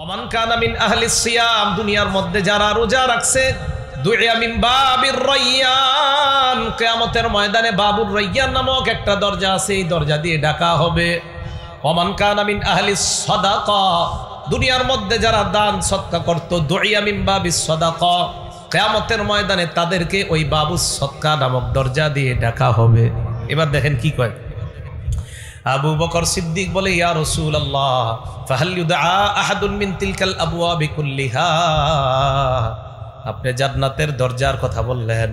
Oman কানা মিন আহলিস সিয়াম, দুনিয়ার মধ্যে যারা রোজা রাখছে, দুইয়া মিন বাবির রায়্যান, কিয়ামতের ময়দানে বাবুর রায়্যান নামক একটা দরজা আছে, এই দরজা দিয়ে ডাকা হবে। ওমান কানা মিন আহলিস সাদাকা, দুনিয়ার মধ্যে যারা দান সদকা করত, দুইয়া মিন বাবিস সাদাকা, কিয়ামতের ময়দানে তাদেরকে ওই বাবুস সদকা নামক দরজা দিয়ে ডাকা হবে। এবার দেখেন কি কয় আবু বকর সিদ্দিক বলে, ইয়া রাসূলুল্লাহ ফাহাল ইউদআ আহাদুন মিন তিলকাল আবওয়াবি কুল্লিহা, আপনি জান্নাতের দরজার কথা বললেন,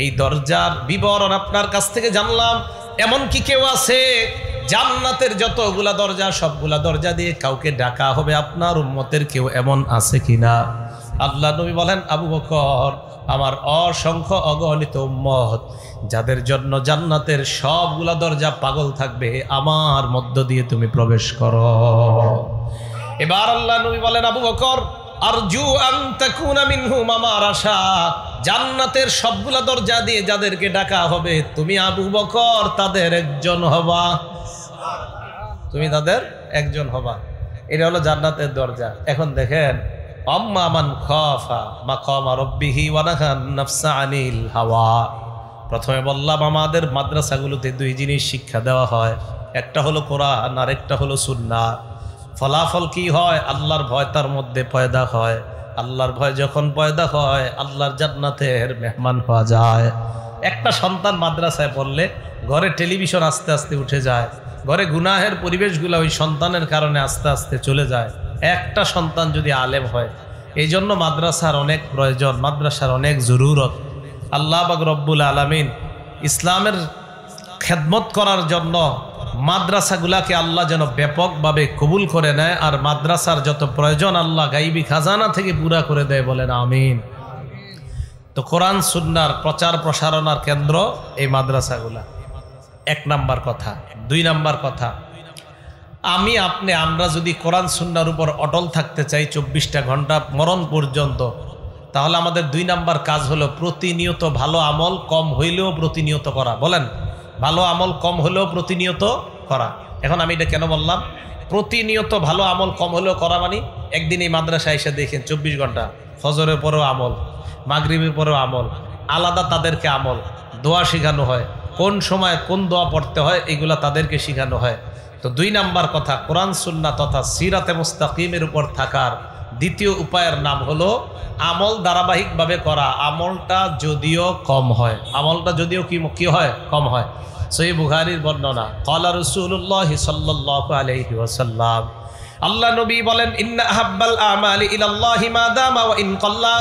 এই দরজার বিবরণ আপনার কাছ থেকে জানলাম, এমন কি কেউ আছে জান্নাতের যতগুলা দরজা সবগুলা দরজা দিয়ে কাউকে ডাকা হবে? আপনার উম্মতের কেউ এমন আছে কিনা? আল্লাহ নবী বলেন, আবু বকর, আমার অসংখ্য অগণিত উম্মত যাদের জন্য জান্নাতের সবগুলা দরজা পাগল থাকবে, আমার মধ্য দিয়ে তুমি প্রবেশ করো। এবার আল্লাহ নবী বলেন, আবু বকর, আরজু আন তাকুনা মিনহুম, আমার আশা জান্নাতের সবগুলা দরজা দিয়ে যাদেরকে ডাকা হবে, তুমি আবু বকর তাদের একজন হবা, তুমি তাদের একজন হবা। এটা হলো জান্নাতের দরজা। এখন দেখেন, আম্মা মান খাফা মাকামা রাব্বিহি ওয়া নাহান নাফসা আনিল হাওয়া। প্রথমে বললাম আমাদের মাদ্রাসাগুলোতে দুই জিনিস শিক্ষা দেওয়া হয়, একটা হলো কোরআন আর একটা হলো সুন্নাহ। ফলাফল কি হয়? আল্লাহর ভয় তার মধ্যে পয়দা হয়। আল্লাহর ভয় যখন পয়দা হয়, আল্লাহর জান্নাতের মেহমান হওয়া যায়। একটা সন্তান মাদ্রাসায় পড়লে ঘরে টেলিভিশন আস্তে আস্তে উঠে যায়, ঘরে গুনাহের পরিবেশগুলো ওই সন্তানের কারণে আস্তে আস্তে চলে যায়। একটা সন্তান যদি আলেম হয়, এই জন্য মাদ্রাসার অনেক প্রয়োজন, মাদ্রাসার অনেক জরুরত। আল্লাহ পাক রব্বুল আলামিন ইসলামের খেদমত করার জন্য মাদ্রাসাগুলাকে আল্লাহ যেন ব্যাপকভাবে কবুল করে নেয়, আর মাদ্রাসার যত প্রয়োজন আল্লাহ গাইবি খাজানা থেকে পুরা করে দেয়, বলেন আমিন। তো কোরআন সুন্নাহর প্রচার প্রসারণার কেন্দ্র এই মাদ্রাসাগুলা, এক নাম্বার কথা। দুই নাম্বার কথা, আমি আপনি আমরা যদি কোরআন সুন্নাহর উপর অটল থাকতে চাই 24টা ঘন্টা মরণ পর্যন্ত, তাহলে আমাদের দুই নাম্বার কাজ হলো প্রতিনিয়ত ভালো আমল কম হইলেও প্রতিনিয়ত করা। বলেন, ভালো আমল কম হলেও প্রতিনিয়ত করা। এখন আমি এটা কেন বললাম? প্রতিনিয়ত ভালো আমল কম হলেও করা মানে, একদিন এই মাদ্রাসায় এসে দেখেন 24 ঘন্টা ফজরের পরেও আমল, মাগরিবের পরেও আমল, আলাদা তাদেরকে আমল, দোয়া শেখানো হয়, কোন সময় কোন দোয়া পড়তে হয় এগুলা তাদেরকে শেখানো হয়। তো দুই নাম্বার কথা, কোরআন সুন্নাহ তথা সিরাতে মুস্তাকিমের উপর থাকার দ্বিতীয় উপায়ের নাম হলো আমল ধারাবাহিকভাবে করা। আমলটা যদিও কম হয়, আমলটা যদিও কি হয়, কম হয়। সহিহ বুখারীর বর্ণনা, ক্বালা রাসূলুল্লাহ সাল্লাল্লাহু আলাইহি ওয়াসাল্লাম, আল্লাহ নবী বলেন, ইন্না আহাব্বাল আমালি ইলাল্লাহি মা দামা ওয়া ইন কাল্লা,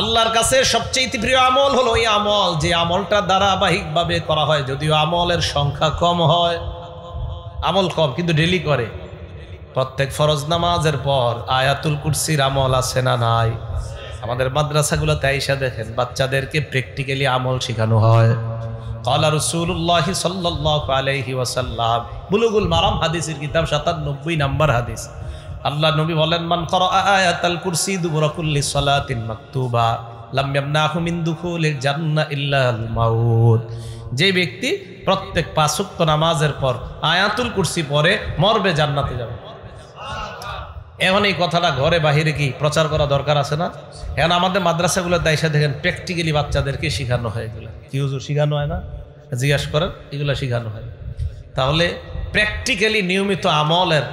আল্লাহর কাছে সবচেয়ে প্রিয় আমল হলো ওই আমল যে আমলটা ধারাবাহিকভাবে করা হয়, যদিও আমলের সংখ্যা কম হয়। আমল কম কিন্তু ডেলি করে। প্রত্যেক ফরজ নামাজের পর আয়াতুল কুরসির আমল আছে না নাই? আমাদের মাদ্রাসাগুলোতে আইসা দেখেন বাচ্চাদেরকে প্র্যাকটিক্যালি আমল শেখানো হয়। ক্বালা রাসূলুল্লাহ সাল্লাল্লাহু আলাইহি ওয়াসাল্লাম, বুলুগুল মারাম হাদিসের কিতাব 97 নম্বর হাদিস, আল্লাহ নবী বলেন, মান ক্বারা আয়াতাল কুরসি দুবুরা কুল্লি সালাতিন মাকতুবা লাম ইয়ামনাহু মিন দুখুলিল জান্নাহ ইল্লাল মাউত। যে ব্যক্তি প্রত্যেক 5 ওয়াক্ত নামাজের পর আয়াতুল কুরসি পড়ে মরবে, জান্নাতে যাবে। এখন এই কথাটা ঘরে বাহিরে কি প্রচার করা দরকার আছে না? এখন আমাদের মাদ্রাসাগুলোতে এসে দেখেন প্র্যাকটিক্যালি বাচ্চাদেরকে শেখানো হয়। এগুলো কি হুজুর শেখানো হয় না? জিজ্ঞাসা করেন, এগুলো শেখানো হয়। তাহলে প্র্যাকটিক্যালি নিয়মিত আমলের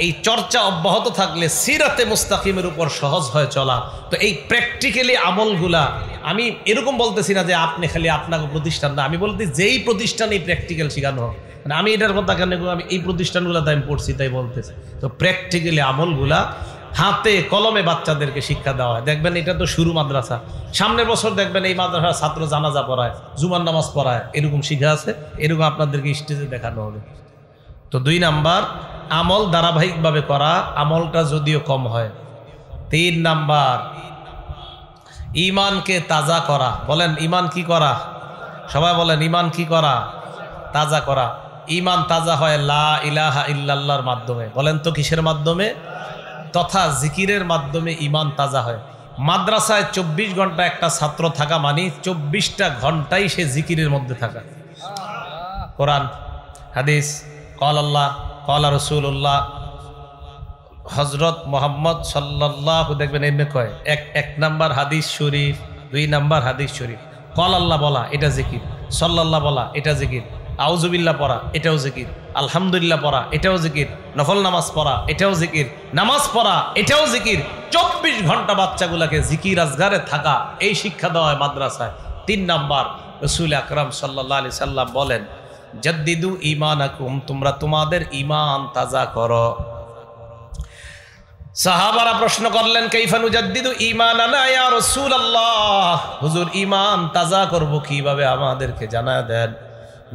এই চর্চা অব্যাহত থাকলে সিরাতে মুস্তাকিমের উপর সহজ হয় চলা। তো এই প্র্যাকটিক্যালি আমলগুলা, আমি এরকম বলতেছি না যে আপনি খালি আপনাকে প্রতিষ্ঠান না, আমি বলতে যেই প্রতিষ্ঠানে প্র্যাকটিক্যাল শেখানো হয়, মানে আমি এটার কথা কেন, আমি এই প্রতিষ্ঠানগুলোতে আমি পড়ছি তাই বলতেছি। তো প্র্যাকটিক্যালি আমলগুলা হাতে কলমে বাচ্চাদেরকে শিক্ষা দেওয়া হয়। দেখবেন এটা তো শুরু মাদ্রাসা, সামনের বছর দেখবেন এই মাদ্রাসার ছাত্র জানাজা পড়ায়, জুমার নামাজ পড়ায়, এরকম শিখা আছে, এরকম আপনাদেরকে স্টেজে দেখানো হবে। তো দুই নাম্বার, আমল ধারাবাহিকভাবে করা, আমলটা যদিও কম হয়। 3 নাম্বার, ঈমানকে তাজা করা। বলেন ঈমান কি করা? সবাই বলেন ঈমান কি করা? তাজা করা। ঈমান তাজা হয় লা ইলাহা ইল্লাল্লাহর মাধ্যমে। বলেন তো কিসের মাধ্যমে? তথা জিকিরের মাধ্যমে ঈমান তাজা হয়। মাদ্রাসায় 24 ঘন্টা একটা ছাত্র থাকা মানে 24টা ঘন্টাই সে জিকিরের মধ্যে থাকা। কোরআন হাদিস, ক্বালা আল্লাহ ক্বালা রাসূলুল্লাহ, হযরত মুহাম্মদ সাল্লাল্লাহু দেখবেন এমনি কয় এক নাম্বার হাদিস শরীফ, 2 নাম্বার হাদিস শরীফ, কল আল্লাহ বলা এটা জিকির, সাল্লাল্লাহ বলা এটা জিকির, আউযুবিল্লাহ পড়া এটাও জিকির, আলহামদুলিল্লাহ পড়া এটাও জিকির, নফল নামাজ পড়া এটাও জিকির, নামাজ পড়া এটাও জিকির। 24 ঘন্টা বাচ্চাগুলোকে জিকির আজগারে থাকা এই শিক্ষা দেওয়া হয় মাদ্রাসায়। 3 নাম্বার রাসূল আকরাম সাল্লাল্লাহু আলাইহি সাল্লাম বলেন, জাদ্দিদু ঈমানাকুম, তোমরা তোমাদের ঈমান তাজা করো। সাহাবারা প্রশ্ন করলেন, কাইফা নুজাদ্দিদু ঈমানানা ইয়া রাসূলুল্লাহ, হুজুর ঈমান তাজা করব কিভাবে আমাদেরকে জানায় দেন।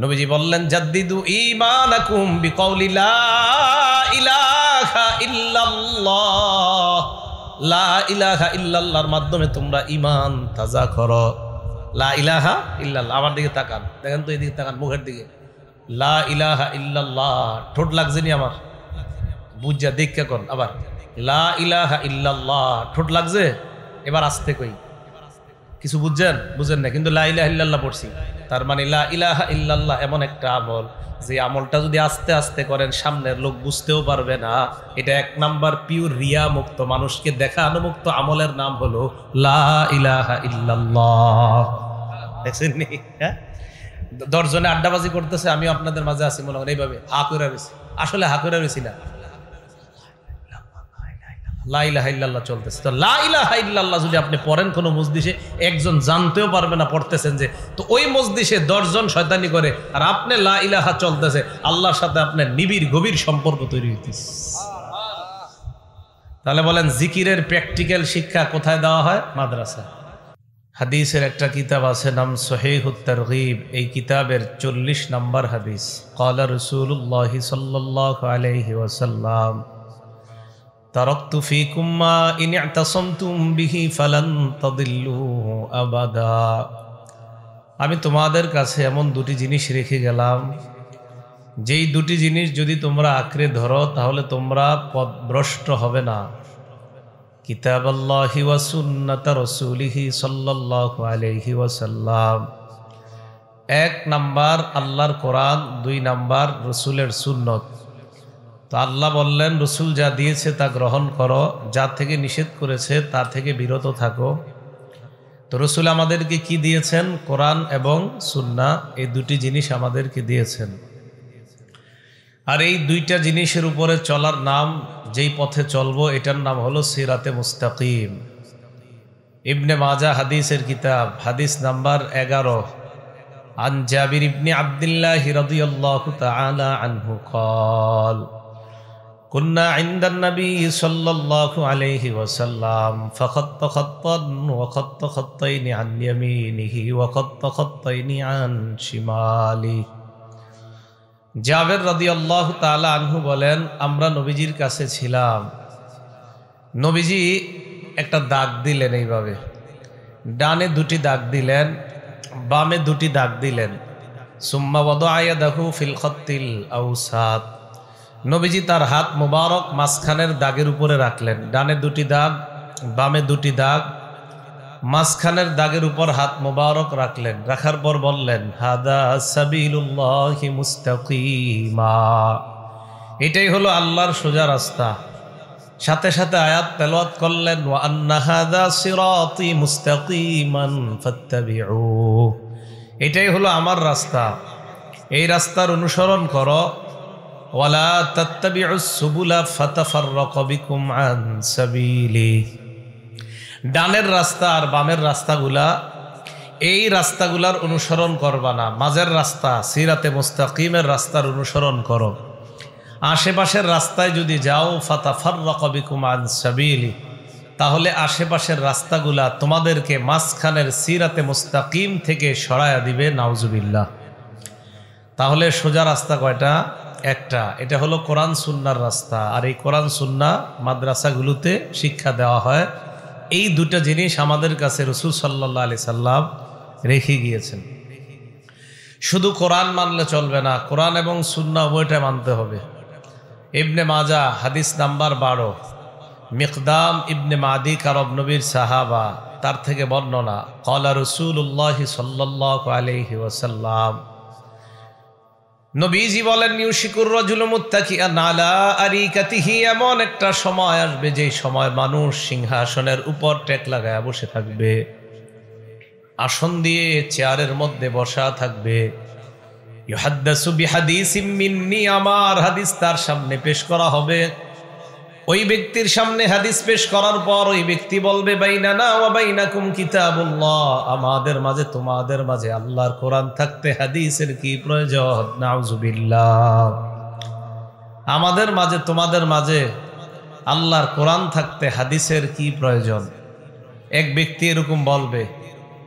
নবীজি বললেন, জাদ্দিদু ঈমানাকুম বিকাউলি লা ইলাহা ইল্লাল্লাহ, লা ইলাহা ইল্লাল্লাহর মাধ্যমে তোমরা ঈমান তাজা করো। লা ইলাহা ইল্লাল্লাহ, আমার দিকে তাকান, দেখেন তো এদিকে তাকান, মুখের দিকে। লা ইলাহা ইল্লাল্লাহ, ঠোঁট লাগছে নি আমার? বুঝা দেখ কোন আবার লা ইলাহা ইল্লাল্লাহ, ঠোঁট লাগছে? এবার আস্তে কই, কিছু বুঝেন না, কিন্তু লা ইলাহা ইল্লাল্লাহ পড়ছি। তার মানে লা ইলাহা ইল্লাল্লাহ এমন একটা আমল, যে আমলটা যদি আস্তে আস্তে করেন সামনের লোক বুঝতেও পারবে না। এটা 1 নাম্বার পিওর রিয়া মুক্ত, মানুষকে দেখানো মুক্ত আমলের নাম হলো লা ইলাহা ইল্লাল্লাহ। দেখছেন নি? হ্যাঁ, 10 জনে আড্ডাবাজি করতেছে, আমিও আপনাদের মাঝে আছি, মনে করেন এইভাবে হা করে রয়েছি। আসলে হা করে রয়েছি না, লা ইলাহা ইল্লাল্লাহ চলতেছে। তো লা ইলাহা ইল্লাল্লাহ যদি আপনি পড়েন কোনো মজলিসে, একজন জানতেও পারবে না পড়তেছেন যে, তো ওই মজলিসে 10 জন শয়তানি করে আর আপনি লা ইলাহা চলতেছে, আল্লাহর সাথে আপনার নিবিড় গভীর সম্পর্ক তৈরি হইতেছে। তাহলে বলেন, জিকিরের প্র্যাকটিক্যাল শিক্ষা কোথায় দেওয়া হয়? মাদ্রাসা। হাদিসের একটা কিতাব আছে, নাম সহিহুত তারগীব। এই কিতাবের 40 নম্বর হাদিস, ক্বালা রাসূলুল্লাহ সাল্লাল্লাহু আলাইহি ওয়াসাল্লাম, তারাকতু ফীকুম মা ইন ই'তাসামতুম বিহি ফালান তাদিল্লু আবাদা। আমি তোমাদের কাছে এমন 2টি জিনিস রেখে গেলাম, যেই 2টি জিনিস যদি তোমরা আঁকড়ে ধরো তাহলে তোমরা পথভ্রষ্ট হবে না। কিতাবাল্লাহি ওয়া সুন্নাত রাসূলিহি সাল্লাল্লাহু আলাইহি ওয়াসাল্লাম। 1 নাম্বার আল্লাহর কোরআন, 2 নাম্বার রসুলের সুন্নত। তো আল্লাহ বললেন, রসুল যা দিয়েছে তা গ্রহণ করো, যা থেকে নিষেধ করেছে তা থেকে বিরত থাকো। তো রসুল আমাদেরকে কি দিয়েছেন? কোরআন এবং সুন্নাহ, এই 2টি জিনিস আমাদেরকে দিয়েছেন। আর এই 2টা জিনিসের উপরে চলার নাম, যেই পথে চলবো এটার নাম হলো সিরাতে মুস্তাকিম। ইবনে মাজাহ হাদিসের কিতাব, হাদিস নাম্বার 11, আন জাবির ইবনে আব্দুল্লাহ রাদিয়াল্লাহু তাআলা আনহু قال كنا عند النبي صلى الله عليه وسلم فخط خطا وخط خطين عن يمينه وخط خطين عن شماله। জাবের রাদিয়াল্লাহু তাআলা আনহু বলেন, আমরা নবীজির কাছে ছিলাম, নবীজি একটা দাগ দিলেন, এইভাবে ডানে 2টি দাগ দিলেন, বামে 2টি দাগ দিলেন। সুম্মা ওয়াদাআ ইয়াদাহু ফিল খাত্তিল আওসাত, নবীজি তার হাত মুবারক মাঝখানের দাগের উপরে রাখলেন। ডানে 2টি দাগ, বামে 2টি দাগ, মাঝখানের দাগের উপর হাত মুবারক রাখলেন। রাখার পর বললেন, হাদা সাবিলুল্লাহি মুস্তাকিমা, এটাই হলো আল্লাহর সোজা রাস্তা। সাথে সাথে আয়াত তেলাওয়াত করলেন, ওয়া আন্না হাদা সিরাতি মুস্তাকিমান ফাত্তাবিউ, এটাই হলো আমার রাস্তা, এই রাস্তার অনুসরণ করো। ওয়ালা তাত্তাবিউস সুবুলা ফাতাফাররাকু বিকুম আন সাবিলি, ডানের রাস্তা আর বামের রাস্তাগুলা, এই রাস্তাগুলার অনুসরণ করবা না, মাঝের রাস্তা সিরাতে মুস্তাকিমের রাস্তার অনুসরণ করো। আশেপাশের রাস্তায় যদি যাও, ফাতাফাররাকু বিকুম আন সাবিলি, তাহলে আশেপাশের রাস্তাগুলা তোমাদেরকে মাঝখানের সিরাতে মুস্তাকিম থেকে সরায়া দিবে। নাউজুবিল্লাহ। তাহলে সোজা রাস্তা কয়টা? একটা, এটা হলো কোরআন সুন্নাহর রাস্তা। আর এই কোরআন সুন্নাহ মাদ্রাসাগুলোতে শিক্ষা দেওয়া হয়। এই 2টা জিনিস আমাদের কাছে রাসূল সাল্লাল্লাহু আলাইহি সাল্লাম রেখে গিয়েছেন। শুধু কোরআন মানলে চলবে না, কোরআন এবং সুন্নাহ উভয়টা মানতে হবে। ইবনে মাজাহ হাদিস নাম্বার 12, মিকদাম ইবনে মাদি কারব নবীর সাহাবা, তার থেকে বর্ণনা, ক্বালা রাসূলুল্লাহ সাল্লাল্লাহু আলাইহি ওয়াসাল্লাম, নবীজি বলেন ইউশিকুর রাজুলু মুত্তাকিআন আলা আরিকাতিহি, এমন একটা সময় আসবে যে সময় মানুষ সিংহাসনের উপর টেক লাগায় বসে থাকবে, আসন দিয়ে চেয়ারের মধ্যে বসা থাকবে। ইউহাদ্দাসু বিহাদিসিম মিন্নি, আমার হাদিস তার সামনে পেশ করা হবে। ওই ব্যক্তির সামনে হাদিস পেশ করার পর ওই ব্যক্তি বলবে বাইনানা ওয়া বাইনাকুম কিতাবুল্লাহ, আমাদের মাঝে তোমাদের মাঝে আল্লাহর কোরআন থাকতে হাদিসের কি প্রয়োজন? নাউজুবিল্লাহ। আমাদের মাঝে তোমাদের মাঝে আল্লাহর কোরআন থাকতে হাদিসের কি প্রয়োজন? এক ব্যক্তি এরকম বলবে,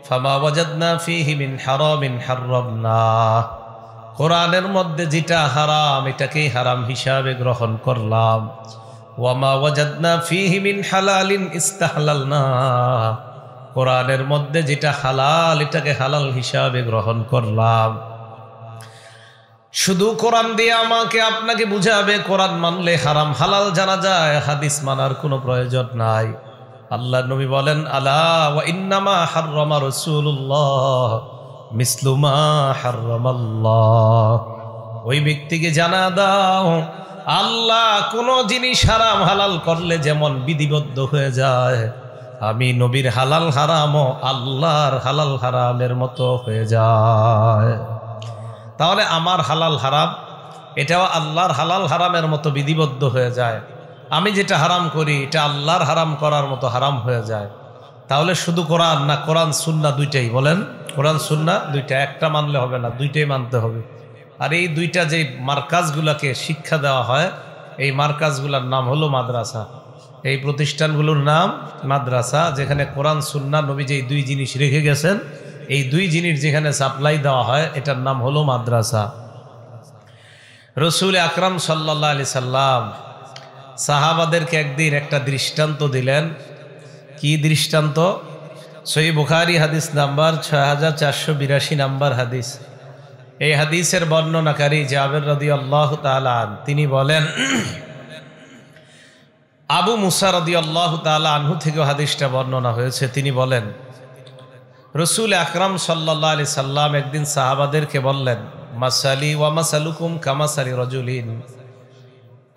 ফামা ওয়াজাদনা ফীহি মিন হারামিন হাররামনা, কোরআনের মধ্যে যেটা হারাম এটাকেই হারাম হিসাবে গ্রহণ করলাম। ওয়ামা ওয়াজাদনা ফীহি মিন হালালিন ইস্তাহলালনা, কোরআনের মধ্যে যেটা হালাল এটাকে হালাল হিসাবে গ্রহণ করলাম। শুধু কোরআন দিয়ে আমাকে আপনাকে বুঝাবে কোরআন মানলে হারাম হালাল জানা যায়, হাদিস মানার কোনো প্রয়োজন নাই। আল্লাহ নবী বলেন, আলা ওয়া ইন্নামা হাররামা রাসূলুল্লাহ মিসলু মা হাররামাল্লাহ, ওই ব্যক্তিকে জানা দাও আল্লাহ কোন জিনিস হারাম হালাল করলে যেমন বিধিবদ্ধ হয়ে যায়, আমি নবীর হালাল হারামও আল্লাহর হালাল হারামের মতো হয়ে যায়। তাহলে আমার হালাল হারাম এটাও আল্লাহর হালাল হারামের মতো বিধিবদ্ধ হয়ে যায়। আমি যেটা হারাম করি এটা আল্লাহর হারাম করার মতো হারাম হয়ে যায়। তাহলে শুধু কোরআন না কোরআন সুন্নাহ দুইটাই? বলেন, কোরআন সুন্নাহ দুইটা, একটা মানলে হবে না, দুইটাই মানতে হবে। আর এই দুইটা যে মার্কাজগুলোকে শিক্ষা দেওয়া হয়, এই মার্কাজগুলোর নাম হলো মাদ্রাসা। এই প্রতিষ্ঠানগুলোর নাম মাদ্রাসা, যেখানে কোরআন সুন্নাহ নবী যে দুই জিনিস রেখে গেছেন, এই দুই জিনিস যেখানে সাপ্লাই দেওয়া হয় এটার নাম হলো মাদ্রাসা। রাসূল আকরাম সাল্লাল্লাহু আলাইহি সাল্লাম সাহাবাদেরকে একদিন একটা দৃষ্টান্ত দিলেন। কি দৃষ্টান্ত? সহিহ বুখারী হাদিস নাম্বার 6482 নাম্বার হাদিস। এই হাদিসের বর্ণনাকারী জাবের রাদিয়াল্লাহু তাআলা তিনি বলেন, আবু মুসা রাদিয়াল্লাহু তাআলা আনহু থেকে হাদিসটা বর্ণনা হয়েছে। তিনি বলেন, রাসূল আকরাম সাল্লাল্লাহু আলাইহি সাল্লাম একদিন সাহাবাদেরকে বললেন, মাসালি ওয়া মাসালুকুম কামাসালি রাজুলিন,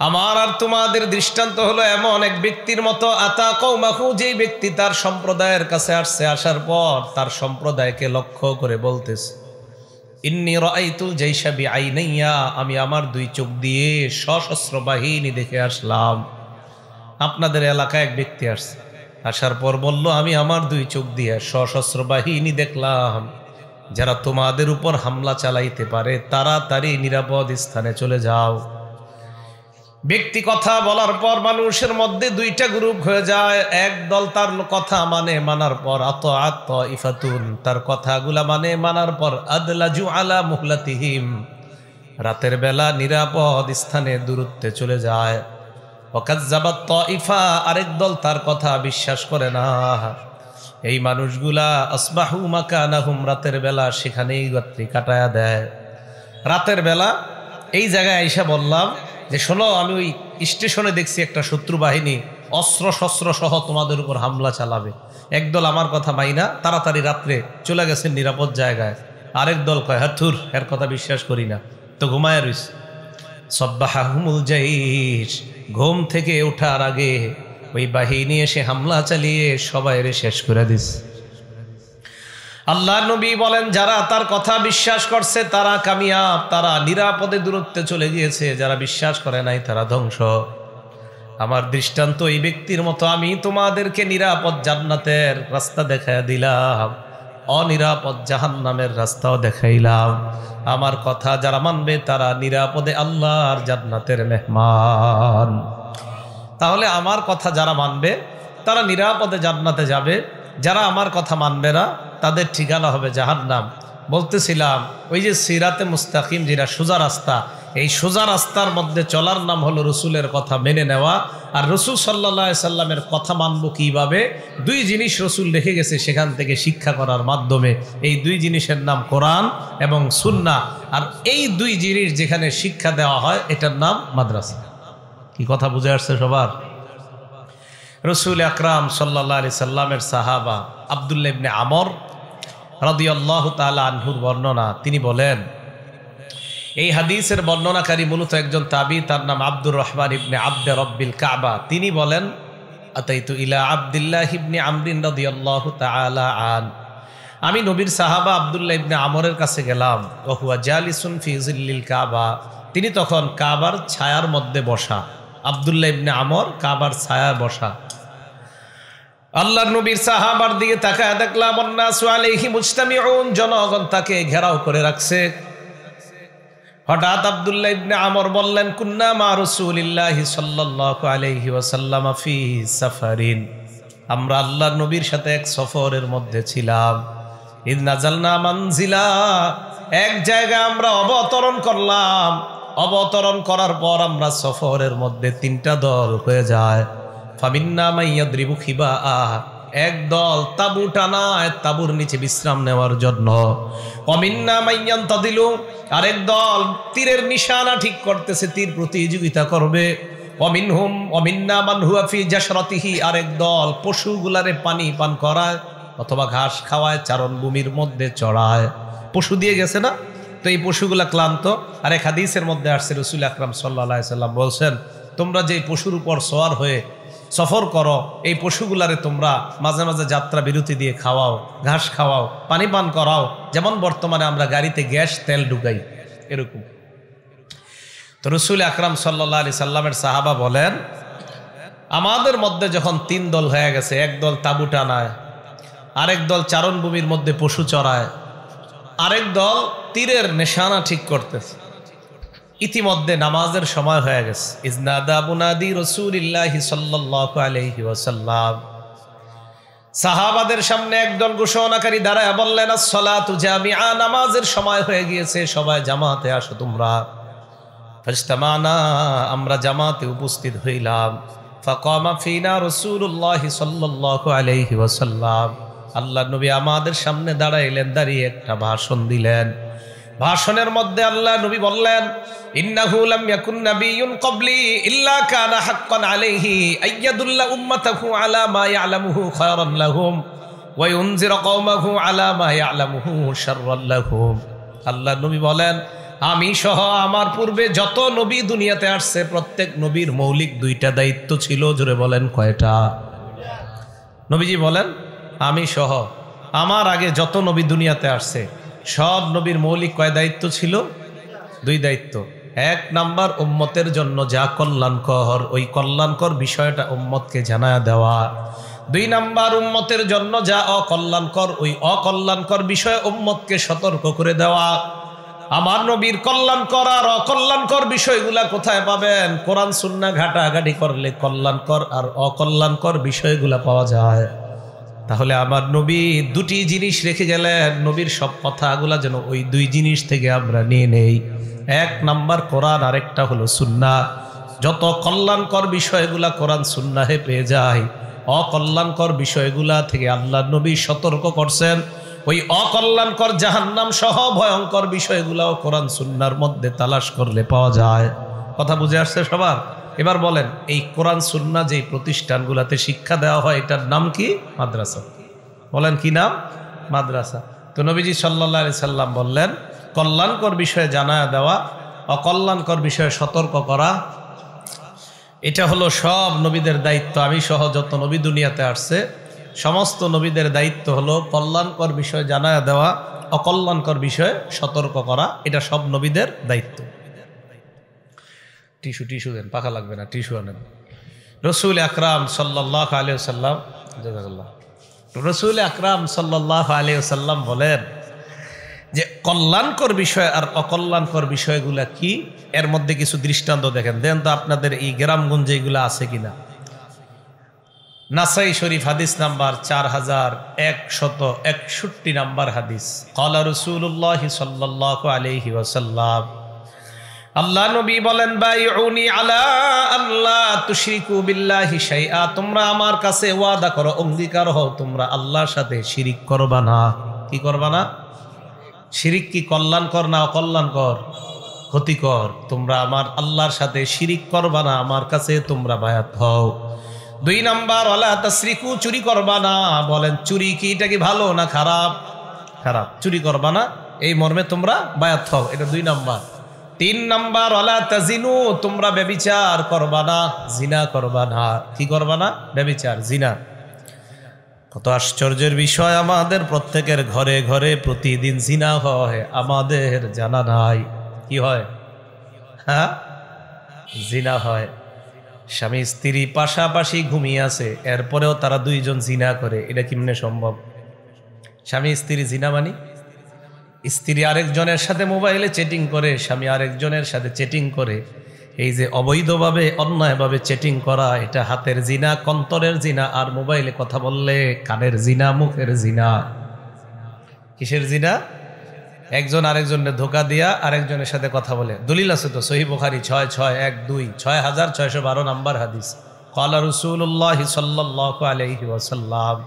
আমার আর তোমাদের দৃষ্টান্ত হলো এমন এক ব্যক্তির মতো, আতা কওমাহু, যেই ব্যক্তি তার সম্প্রদায়ের কাছে আসছে, আসার পর তার সম্প্রদায়কে লক্ষ্য করে বলতেছে, ইন্নী রাআইতুল জাইশা বিআইনাইয়া, আমি আমার দুই চোখ দিয়ে সশস্ত্র বাহিনী দেখে আসলাম। আপনাদের এলাকায় এক ব্যক্তি আসছে, আসার পর বলল, আমি আমার দুই চোখ দিয়ে সশস্ত্র বাহিনী দেখলাম, যারা তোমাদের উপর হামলা চালাইতে পারে, তাড়াতাড়ি নিরাপদ স্থানে চলে যাও। ব্যক্তি কথা বলার পর মানুষের মধ্যে দুইটা গ্রুপ হয়ে যায়। এক দল তার কথা মানে, মানার পর আত ইফাতুন, তার কথাগুলা মানে, মানার পর আদলাজু আলা মুহলাতিহিম, রাতের বেলা নিরাপদ স্থানে দূরত্বে চলে যায়। ওয়াকাজ্জাবাত তাইফা, আরেক দল তার কথা বিশ্বাস করে না। এই মানুষগুলা আসবাহু মাকানাহুম, রাতের বেলা সেখানেই রাত্রি কাটায়া দেয়। রাতের বেলা এই জায়গায় আইসা বললাম যে, শোনো, আমি ওই স্টেশনে দেখছি একটা শত্রু বাহিনী অস্ত্র শস্ত্র সহ তোমাদের উপর হামলা চালাবে। একদল আমার কথা মাইনা তাড়াতাড়ি রাত্রে চলে গেছেন নিরাপদ জায়গায়, আরেক দল কয় হাথুর, এর কথা বিশ্বাস করি না, তো ঘুমায় রইছে। সব্বাহাহুমুল জাইশ, ঘুম থেকে ওঠার আগে ওই বাহিনী এসে হামলা চালিয়ে সবাইরে শেষ করে দিস। আল্লাহ নবী বলেন, যারা তার কথা বিশ্বাস করছে তারা কামিয়াব, তারা নিরাপদে দূরত্বে চলে গিয়েছে। যারা বিশ্বাস করে নাই তারা ধ্বংস। আমার দৃষ্টান্ত এই ব্যক্তির মতো, আমি তোমাদেরকে নিরাপদ জান্নাতের রাস্তা দেখাইয়া দিলাম, অনিরাপদ জাহান্নামের রাস্তাও দেখাইলাম। আমার কথা যারা মানবে তারা নিরাপদে আল্লাহর জান্নাতের মেহমান। তাহলে আমার কথা যারা মানবে তারা নিরাপদে জান্নাতে যাবে, যারা আমার কথা মানবে না তাদের ঠিকানা হবে জাহান্নাম। বলতেছিলাম, ওই যে সিরাতে মুস্তাকিম, যেটা সোজা রাস্তা, এই সোজা রাস্তার মধ্যে চলার নাম হলো রসুলের কথা মেনে নেওয়া। আর রসুল সাল্লাল্লাহু আলাইহি সাল্লামের কথা মানবো কিভাবে? দুই জিনিস রসুল রেখে গেছে, সেখান থেকে শিক্ষা করার মাধ্যমে। এই দুই জিনিসের নাম কোরআন এবং সুন্নাহ। আর এই দুই জিনিস যেখানে শিক্ষা দেওয়া হয় এটার নাম মাদ্রাসা। কি কথা বুঝে আসছে সবার? রসুল আকরাম সাল্লাল্লাহু আলাইহি সাল্লামের সাহাবা আব্দুল্লাহ ইবনে আমর রাদিয়াল্লাহু তাআলা আনহুর বর্ণনা, তিনি বলেন, এই হাদিসের বর্ণনাকারী মূলত একজন তাবি, তার নাম আব্দুর রহমান ইবনে আব্দে রব্বিল কাবা। তিনি বলেন, আতাইতু ইলা আব্দুল্লাহ ইবনে আমরিন রাদিয়াল্লাহু তাআলা আন, আমি নবীর সাহাবা আব্দুল্লাহ ইবনে আমরের কাছে গেলাম। ওয়া হুয়া জালিসুন ফি জিল্লিল কাবা, তিনি তখন কাবার ছায়ার মধ্যে বসা। আব্দুল্লাহ ইবনে আমর কাবার ছায়ায় বসা। আল্লাহর নবীর সাহাবার দিকে তাকায় দেখলাম ওয়ান্নাসু আলাইহি মুজতামিউন, জনগণ তাকে ঘেরাও করে রাখছে। হঠাৎ আব্দুল্লাহ ইবনে আমর বললেন, কুন্না মা রাসূলিল্লাহি সাল্লাল্লাহু আলাইহি ওয়াসাল্লাম ফি সাফারিন, আমরা আল্লাহর নবীর সাথে এক সফরের মধ্যে ছিলাম। ইদ নাজালনা মানজিলা, এক জায়গায় আমরা অবতরণ করলাম। অবতরণ করার পর আমরা সফরের মধ্যে তিনটা দল হয়ে যায়। ফামিন্না মাইয়াদ্রিবু খিবাআ, এক দল তাবু টানায় তাবুর নিচে বিশ্রাম নেওয়ার জন্য। অমিন্না মাইয়ান্তাদিলু, আরেক দল তীরের নিশানা ঠিক করতেছে, তীর প্রতিযোগিতা করবে। অমিন্না মান হুয়া ফি জাশরাতিহি, আরেক দল পশুগুলারে পানি পান করায় অথবা ঘাস খাওয়ায়, চারণভূমির মধ্যে চড়ায়। পশু দিয়ে গেছে না, তো এই পশুগুলা ক্লান্ত। আর এক হাদিসের মধ্যে আসছে রাসূল আকরাম সাল্লাল্লাহু আলাইহি সাল্লাম বলছেন, তোমরা যে পশুর উপর সওয়ার হয়ে সফর করো, এই পশুগুলারে তোমরা মাঝে মাঝে যাত্রা বিরতি দিয়ে খাওয়াও, ঘাস খাওয়াও, পানি পান করাও, যেমন বর্তমানে আমরা গাড়িতে গ্যাস তেল ঢুকাই এরকম। তো রাসূল আকরাম সাল্লাল্লাহু আলাইহি সাল্লামের সাহাবা বলেন, আমাদের মধ্যে যখন তিন দল হয়ে গেছে, এক দল তাবু টানায়, আরেক দল চারণভূমির মধ্যে পশু চড়ায়, আরেক দল তীরের নিশানা ঠিক করতেছে, ইতিমধ্যে নামাজের সময় হয়ে গেছে। ইজনাদা মুনাদি রাসূলিল্লাহি সাল্লাল্লাহু আলাইহি ওয়াসাল্লাম, সাহাবাদের সামনে একজন ঘোষণাকারী দাঁড়ায় বললেন, আসসালাতু জামিআ, নামাজের সময় হয়ে গিয়েছে, সবাই জামাতে আসো তোমরা। ফাজতামানা, আমরা জামাতে উপস্থিত হইলাম। ফাকামা ফিনা রাসূলুল্লাহি সাল্লাল্লাহু আলাইহি ওয়াসাল্লাম, আল্লাহর নবী আমাদের সামনে দাঁড়াইলেন, দাঁড়িয়ে একটা ভাষণ দিলেন। ভাষণের মধ্যে আল্লাহ নবী বললেন, ইন্নাহু লাম ইয়াকুন নাবিয়্যুন ক্বাবলি ইল্লা কানা হাক্কান আলাইহি আইয়াদুল্লা উম্মাতাহু আলা মা ইয়ালামুহু খায়রান লাহুম ওয়া ইউনজিরা কওমাহু আলা মা ইয়ালামুহু শাররান লাহুম। আল্লাহ নবী বলেন, আমি সহ আমার পূর্বে যত নবী দুনিয়াতে আসছে, প্রত্যেক নবীর মৌলিক দুইটা দায়িত্ব ছিল। জোরে বলেন, কয়টা? নবীজি বলেন, আমি সহ আমার আগে যত নবী দুনিয়াতে আসছে, সব নবীর মৌলিক কয় দায়িত্ব ছিল? দুই দায়িত্ব। এক নাম্বার, উম্মতের জন্য যা কল্যাণকর, ওই কল্যাণকর বিষয়টা উম্মতকে জানায়া দেওয়া। দুই নাম্বার, উম্মতের জন্য যা অকল্যাণকর, ওই অকল্যাণকর বিষয়ে উম্মতকে সতর্ক করে দেওয়া। আমার নবীর কল্যাণকর আর অকল্যাণকর বিষয়গুলা কোথায় পাবেন? কোরআন সুন্নাহ ঘাটাঘাটি করলে কল্যাণকর আর অকল্যাণকর বিষয়গুলা পাওয়া যায়। তাহলে আমার নবী দুটি জিনিস রেখে গেলেন, নবীর সব কথাগুলা যেন ওই দুই জিনিস থেকে আমরা নিয়ে নেই। এক নাম্বার কোরআন, আরেকটা হলো সুন্নাহ। যত কল্যাণকর বিষয়গুলা কোরআন সুন্নাহে পেয়ে যায়, অকল্যাণকর বিষয়গুলা থেকে আল্লাহ নবী সতর্ক করছেন। ওই অকল্যাণকর জাহান্নাম সহ ভয়ঙ্কর বিষয়গুলাও কোরআন সুন্নাহর মধ্যে তালাশ করলে পাওয়া যায়। কথা বুঝে আসছে সবার? এবার বলেন, এই কোরআন সুন্নাহ যেই প্রতিষ্ঠানগুলোতে শিক্ষা দেওয়া হয়, এটার নাম কি? মাদ্রাসা। বলেন, কি নাম? মাদ্রাসা। তো নবীজি সাল্লাল্লাহু আলাইহি সাল্লাম বললেন, কল্যাণকর বিষয়ে জানায়া দেওয়া, অকল্যাণকর বিষয়ে সতর্ক করা, এটা হলো সব নবীদের দায়িত্ব। আমি সহ যত নবী দুনিয়াতে আসছে, সমস্ত নবীদের দায়িত্ব হলো কল্যাণকর বিষয় জানায়া দেওয়া, অকল্যাণকর বিষয়ে সতর্ক করা। এটা সব নবীদের দায়িত্ব। টিস্যু দেন, পাখা লাগবে না, টিস্যু আনেন। রাসূল আকরাম সাল্লাল্লাহু আলাইহি ওয়াসাল্লাম, জাযাকাল্লাহ, রাসূল আকরাম সাল্লাল্লাহু আলাইহি ওয়াসাল্লাম বলেন যে কল্যাণকর বিষয় আর অকল্যাণকর বিষয়গুলা কি, এর মধ্যে কিছু দৃষ্টান্ত দেখেন। দেন তো আপনাদের এই গ্রামগঞ্জে এগুলো আছে কিনা। নাসাই শরীফ হাদিস নাম্বার 4161 নাম্বার হাদিস। ক্বালা রাসূলুল্লাহ সাল্লাল্লাহু আলাইহি ওয়াসাল্লাম, আল্লাহ নবী বলেন, বাইউনি আলা আল্লা তুশরিকু বিল্লাহি শাইআ, তোমরা আমার কাছে ওয়াদা করো, অঙ্গীকার হও, তোমরা আল্লাহর সাথে শিরিক করবা না। কি করবা না? শিরিক কি কল্যাণকর না অকল্যাণকর? ক্ষতিকর। তোমরা আমার আল্লাহর সাথে শিরিক করবা না, আমার কাছে তোমরা বায়াত হও। দুই নাম্বার, ওয়ালা তাসরিকু, চুরি করবা না। বলেন, চুরি কি, এটা কি ভালো না খারাপ? খারাপ। চুরি করবা না, এই মর্মে তোমরা বায়াত হও। এটা দুই নাম্বার। 3 নাম্বার ওয়ালা তাজিনু, তোমরা ব্যভিচার করবা না, জিনা করবা না। কি করবা না? ব্যভিচার, জিনা। কত আশ্চর্যের বিষয়, আমাদের প্রত্যেকের ঘরে ঘরে প্রতিদিন জিনা হয়, আমাদের জানা নাই। কি হয়? হ্যাঁ, জিনা হয়। স্বামী স্ত্রী পাশাপাশি ঘুমিয়ে আছে, এরপরেও তারা দুইজন জিনা করে। এটা কেমনে সম্ভব? স্বামী স্ত্রী জিনা মানে স্ত্রী আরেকজনের সাথে মোবাইলে চ্যাটিং করে, স্বামী আরেকজনের সাথে চ্যাটিং করে। এই যে অবৈধভাবে অন্যায়ভাবে চ্যাটিং করা, এটা হাতের জিনা, কন্তরের জিনা। আর মোবাইলে কথা বললে কানের জিনা, মুখের জিনা। কিসের জিনা? একজন আরেকজনের ধোকা দিয়া আরেকজনের সাথে কথা বলে। দলিল আছে তো, সহিহ বুখারী 6612 6612 নাম্বার হাদিস। ক্বালা রাসূলুল্লাহ সাল্লাল্লাহু আলাইহি ওয়াসাল্লাম,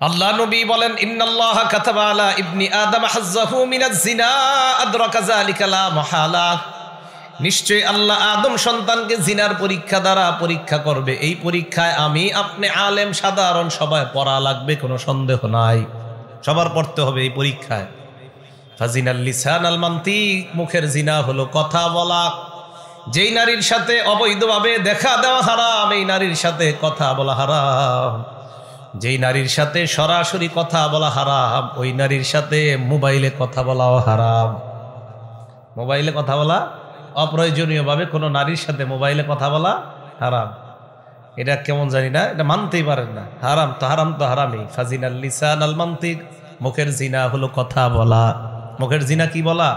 আল্লাহ নবী বলেন, ইন্নাল্লাহা কাতাবা আলা ইবনি আদম হাজ্জাহু মিনাজ জিনা আদরাকা যালিকা লা মাহালা। নিশ্চয় আল্লাহ আদম সন্তানকে জিনার পরীক্ষা দ্বারা পরীক্ষা করবে। এই পরীক্ষায় আমি, আপনি, আলেম, সাধারণ সবাই পড়া লাগবে, কোনো সন্দেহ নাই। সবার পড়তে হবে এই পরীক্ষায়। ফাজিনাল লিসান আল মান্তিক, মুখের জিনা হলো কথা বলা। যেই নারীর সাথে অবৈধভাবে দেখা দেওয়া হারাম, এই নারীর সাথে কথা বলা হারাম। যেই নারীর সাথে সরাসরি কথা বলা হারাম, ওই নারীর সাথে মোবাইলে কথা বলাও হারাম। মোবাইলে কথা বলা, অপ্রয়োজনীয়ভাবে কোনো নারীর সাথে মোবাইলে কথা বলা হারাম। এটা কেমন জানি না, এটা মানতেই পারেন না। হারাম তো হারাম তো হারামই। ফাজিনাল লিসান আল মান্তিক, মুখের জিনা হলো কথা বলা। মুখের জিনা কি বলা?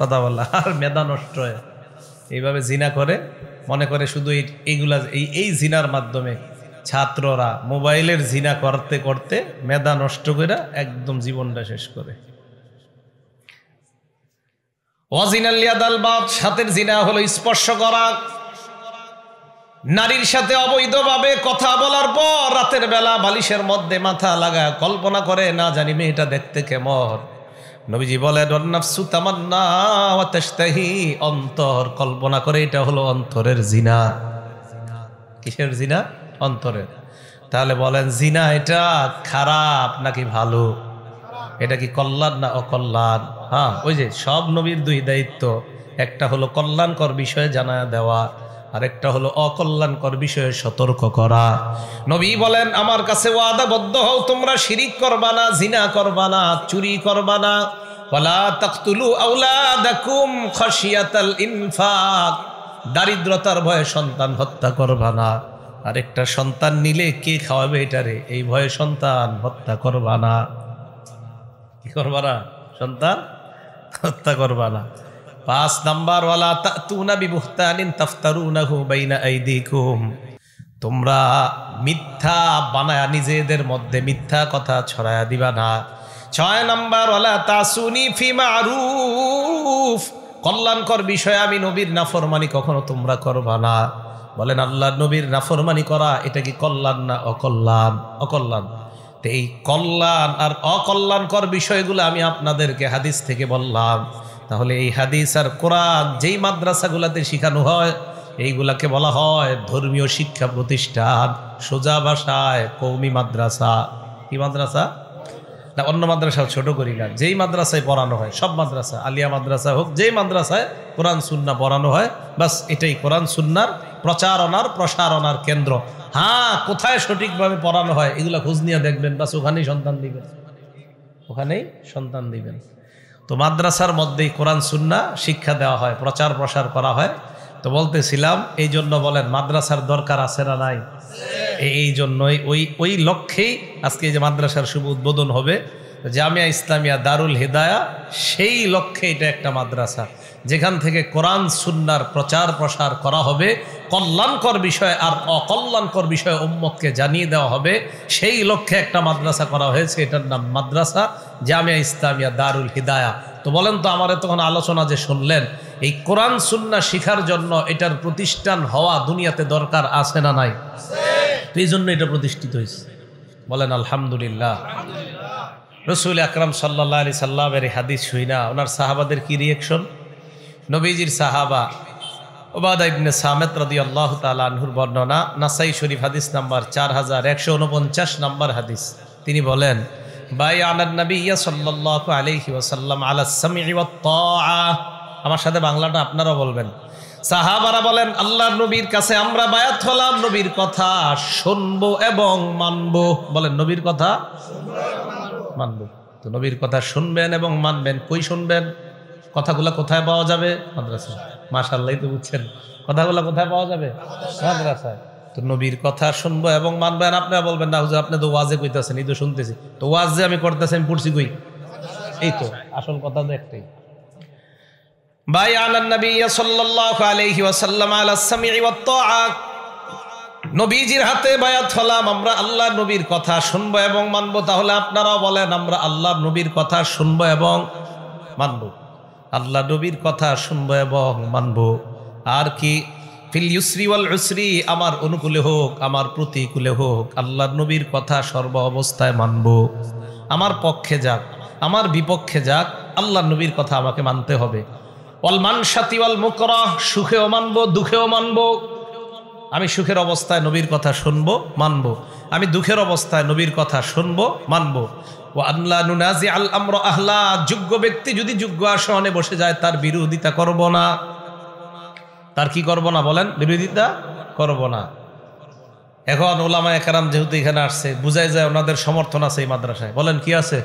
কথা বলা। আর মেধা নষ্ট হয় এইভাবে জিনা করে, মনে করে শুধু এইগুলা, এই জিনার মাধ্যমে ছাত্ররা মোবাইলের জিনা করতে করতে মেধা নষ্ট করে একদম জীবনটা শেষ করে। ওয়াজিনাল ইয়াদাল বাত, হাতের জিনা হলো স্পর্শ করা। নারীর সাথে অবৈধভাবে কথা বলার পর রাতের বেলা বালিশের মধ্যে মাথা লাগায় কল্পনা করে, না জানি মেয়েটা দেখতে কেমন। নবীজি বলেন, ওয়ান্নাফসু তামান্না ওয়া তাশতাহি, অন্তর কল্পনা করে, এটা হলো অন্তরের জিনা। কিসের জিনা? অন্তরের। তাহলে বলেন, জিনা এটা খারাপ নাকি ভালো? এটা কি কল্যাণ না অকল্যাণ? হ্যাঁ, ওই যে সব নবীর দুই দায়িত্ব, একটা হলো কল্যাণকর বিষয়ে জানায়া দেওয়া, আরেকটা হলো অকল্যাণকর বিষয়ে সতর্ক করা। নবী বলেন, আমার কাছে ওয়াদাবদ্ধ হও, তোমরা শিরিক করবা না, জিনা করবা না, চুরি করবা না। ওয়ালা তাকতুলু আওলাদাকুম খাশিয়াতাল ইনফাক, দারিদ্রতার ভয়ে সন্তান হত্যা করবা না। আরেকটা সন্তান নিলে কে খাওয়াবে এটারে, এই ভয়ে সন্তান হত্যা করবা না। কি করবা না? সন্তান হত্যা করবা না। 5 নাম্বার, ওয়ালা তাতুনা বিবুহতানিন তাফতারুনাহু বাইনা আইদিকুম, তোমরা মিথ্যা বানায়া নিজেদের মধ্যে মিথ্যা কথা ছড়ায়া দিবা না। 6 নাম্বার, ওয়ালা তাসুনি ফি মারুফ, কল্যাণকর বিষয়ে আমি নবীর নাফরমানি কখনো তোমরা করবা না। বলেন, আল্লাহ নবীর নাফরমানি করা এটা কি কল্যাণ না অকল্যাণ? অকল্যাণ। তো এই কল্যাণ আর অকল্যাণকর বিষয়গুলো আমি আপনাদেরকে হাদিস থেকে বললাম। তাহলে এই হাদিস আর কোরআন যেই মাদ্রাসাগুলোতে শেখানো হয়, এইগুলাকে বলা হয় ধর্মীয় শিক্ষা প্রতিষ্ঠান। সোজা ভাষায় কওমি মাদ্রাসা। কি মাদ্রাসা? না, অন্য মাদ্রাসা ছোট করি না, যেই মাদ্রাসায় পড়ানো হয়, সব মাদ্রাসা, আলিয়া মাদ্রাসা হোক, যেই মাদ্রাসায় কোরআন সুন্নাহ পড়ানো হয়, বাস এটাই কোরআন সুন্নাহর প্রচারণার প্রসারণার কেন্দ্র। হ্যাঁ, কোথায় সঠিকভাবে পড়ানো হয় এগুলো খোঁজ নিয়ে দেখবেন, বাস ওখানেই সন্তান দিবেন, ওখানেই সন্তান দিবেন। তো মাদ্রাসার মধ্যেই কোরআন সুন্নাহ শিক্ষা দেওয়া হয়, প্রচার প্রসার করা হয়। তো বলতেছিলাম, এই জন্য বলেন মাদ্রাসার দরকার আছে না নাই? এই জন্যই ওই লক্ষ্যেই আজকে যে মাদ্রাসার শুভ উদ্বোধন হবে, জামিয়া ইসলামিয়া দারুল হিদায়া, সেই লক্ষ্যে এটা একটা মাদ্রাসা, যেখান থেকে কোরআন সুন্নাহর প্রচার প্রসার করা হবে, কল্যাণকর বিষয় আর অকল্যাণকর বিষয় উম্মতকে জানিয়ে দেওয়া হবে। সেই লক্ষ্যে একটা মাদ্রাসা করা হয়েছে, এটার নাম মাদ্রাসা জামিয়া ইসলামিয়া দারুল হিদায়া। তো বলেন তো, আমার তখন আলোচনা যে শুনলেন, এই কোরআন সুন্নাহ শিখার জন্য এটার প্রতিষ্ঠান হওয়া দুনিয়াতে দরকার আছে না নাই? তো এই জন্য এটা প্রতিষ্ঠিত হয়েছে। বলেন আলহামদুলিল্লাহ। রাসূল আকরাম সাল্লাল্লাহু আলাইহি সাল্লামের হাদিস শুইনা ওনার সাহাবাদের কি রিয়াকশন? নবীজির সাহাবা উবাদা ইবনে সামিত রাদিয়াল্লাহু তাআলা আনহুর বর্ণনা, নাসাই শরীফ হাদিস নাম্বার 4149 নাম্বার হাদিস। তিনি বলেন, বায়ানান নবী সাল্লাল্লাহু আলাইহি ওয়াসাল্লাম আলা সামঈ ওয়াত তাআ, আমার সাথে বাংলাটা আপনারা বলবেন। সাহাবারা বলেন আল্লাহর নবীর কাছে আমরা বায়াত হলাম, নবীর কথা শুনবো এবং মানবো। বলেন নবীর কথা মানবো। তো নবীর কথা শুনবেন এবং মানবেন। কই শুনবেন? কথাগুলো কোথায় পাওয়া যাবে? মাদ্রাসায়। মাশাআল্লাহ, তো বুঝছেন কথাগুলো কোথায় পাওয়া যাবে? মাদ্রাসায়। তো নবীর কথা শুনবো এবং মানবেন। আপনারা বলবেন না হুজুর আপনি তো ওয়াজে কইতাছেন, এই তো শুনতেছি। তো ওয়াজ যে আমি করতেছি আমি পড়ছি কই? এই তো আসল কথা তো একটাই। বায়ানান নবী সাল্লাল্লাহু আলাইহি ওয়াসাল্লাম আলা সামি'i ওয়াত তাআ। নবীজির হাতে বায়াত হলাম, আমরা আল্লাহর নবীর কথা শুনবো এবং মানবো। তাহলে আপনারাও বলেন আমরা আল্লাহর নবীর কথা শুনবো এবং মানবো। আল্লাহ নবীর কথা শুনবো এবং মানবো। আর কি? ফিল ইউসরি ওয়াল উসরি, আমার অনুকূলে হোক আমার প্রতিকূলে হোক আল্লাহর নবীর কথা সর্ব অবস্থায় মানবো। আমার পক্ষে যাক আমার বিপক্ষে যাক আল্লাহর নবীর কথা আমাকে মানতে হবে। ওয়াল মানশাতি ওয়াল মুকরাহ, সুখেও মানবো দুঃখেও মানবো। আমি সুখের অবস্থায় নবীর কথা শুনবো মানবো, আমি দুঃখের অবস্থায় নবীর কথা শুনবো মানবো। ওয়া আল্লা নুনাজি আল আমর আহলা, যোগ্য ব্যক্তি যদি যোগ্য আসনে বসে যায় তার বিরোধিতা করব না। তার কি করব না বলেন? বিরোধিতা করব না। এখন ওলামায়ে কেরাম যেহেতু এখানে আসছে, বুঝাই যায় ওনাদের সমর্থন আছে এই মাদ্রাসায়। বলেন কি আছে?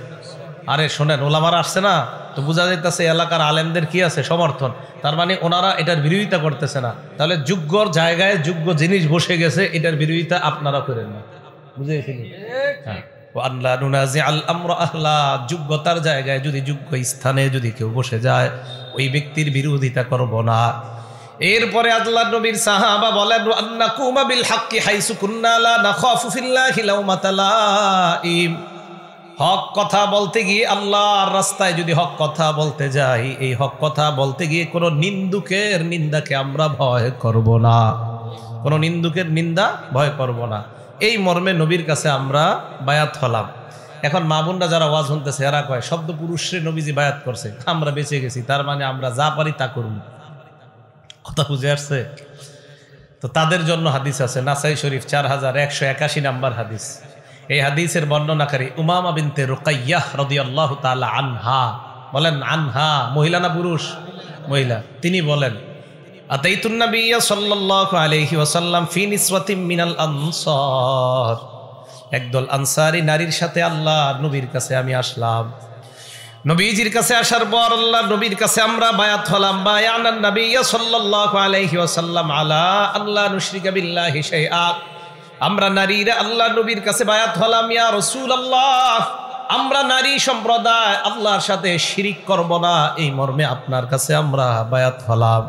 আরে শোনেন, ওলামারা আসছে না, তো বোঝা যাইতেছে এলাকার আলেমদের কি আছে? সমর্থন। তার মানে ওনারা এটার বিরোধিতা করতেছে না। তাহলে যোগ্যর জায়গায় যোগ্য জিনিস বসে গেছে, এটার বিরোধিতা আপনারা করেন না। বুঝেছিলেন? হ্যাঁ। আল্লাহ নুনাজি আল আমর আহলা, যোগ্যতার জায়গায় যদি যোগ্য স্থানে যদি কেউ বসে যায় ওই ব্যক্তির বিরোধিতা করব না। এরপরে আল্লাহর নবীর সাহাবা বলেন আন্নাকুমা বিল হাক্কি হাইসু কুন্না লা নাখাফু ফিল্লাহি লাউমাতা লাইম। হক কথা বলতে গিয়ে আল্লাহর রাস্তায় যদি হক কথা বলতে যাই, এই হক কথা বলতে গিয়ে কোনো নিন্দুকের নিন্দাকে আমরা ভয় করব না। কোনো নিন্দুকের নিন্দা ভয় করব না। এই মর্মে নবীর কাছে আমরা বায়াত হলাম। এখন মা বোনরা যারা ওয়াজ শুনতেছে এরা কয় শব্দ পুরুষে নবীজি বায়াত করছে, আমরা বেঁচে গেছি, তার মানে আমরা যা পারি তা করব। কথা বুঝে আসছে? তো তাদের জন্য হাদিস আছে নাসাই শরীফ 4181 নাম্বার হাদিস। এই হাদিসের বর্ণনাকারী উমামা বিনতে রুকাইয়াহ রাদিয়াল্লাহু তাআলা আনহা। বলেন আনহা, মহিলা না পুরুষ? মহিলা। তিনি বলেন আতাইতুন নাবিয়্য সাল্লাল্লাহু আলাইহি ওয়াসাল্লাম ফি নিসওয়াতিন মিনাল আনসার। একদল আনসারী নারীর সাথে আল্লাহর নবীর কাছে আমি আসলাম। নবীজির কাছে আসার পর আল্লাহর নবীর কাছে আমরা বায়াত হলাম। বায়ানান নাবিয়্য সাল্লাল্লাহু আলাইহি ওয়াসাল্লাম আলা আল্লা নুশরিকা বিল্লাহি শাইআ। আমরা নারীরা আল্লাহ নবীর কাছে বায়াত হলাম, ইয়া রাসূলুল্লাহ আমরা নারী সম্প্রদায় আল্লাহর সাথে শিরিক করব না, এই মর্মে আপনার কাছে আমরা বায়াত হলাম।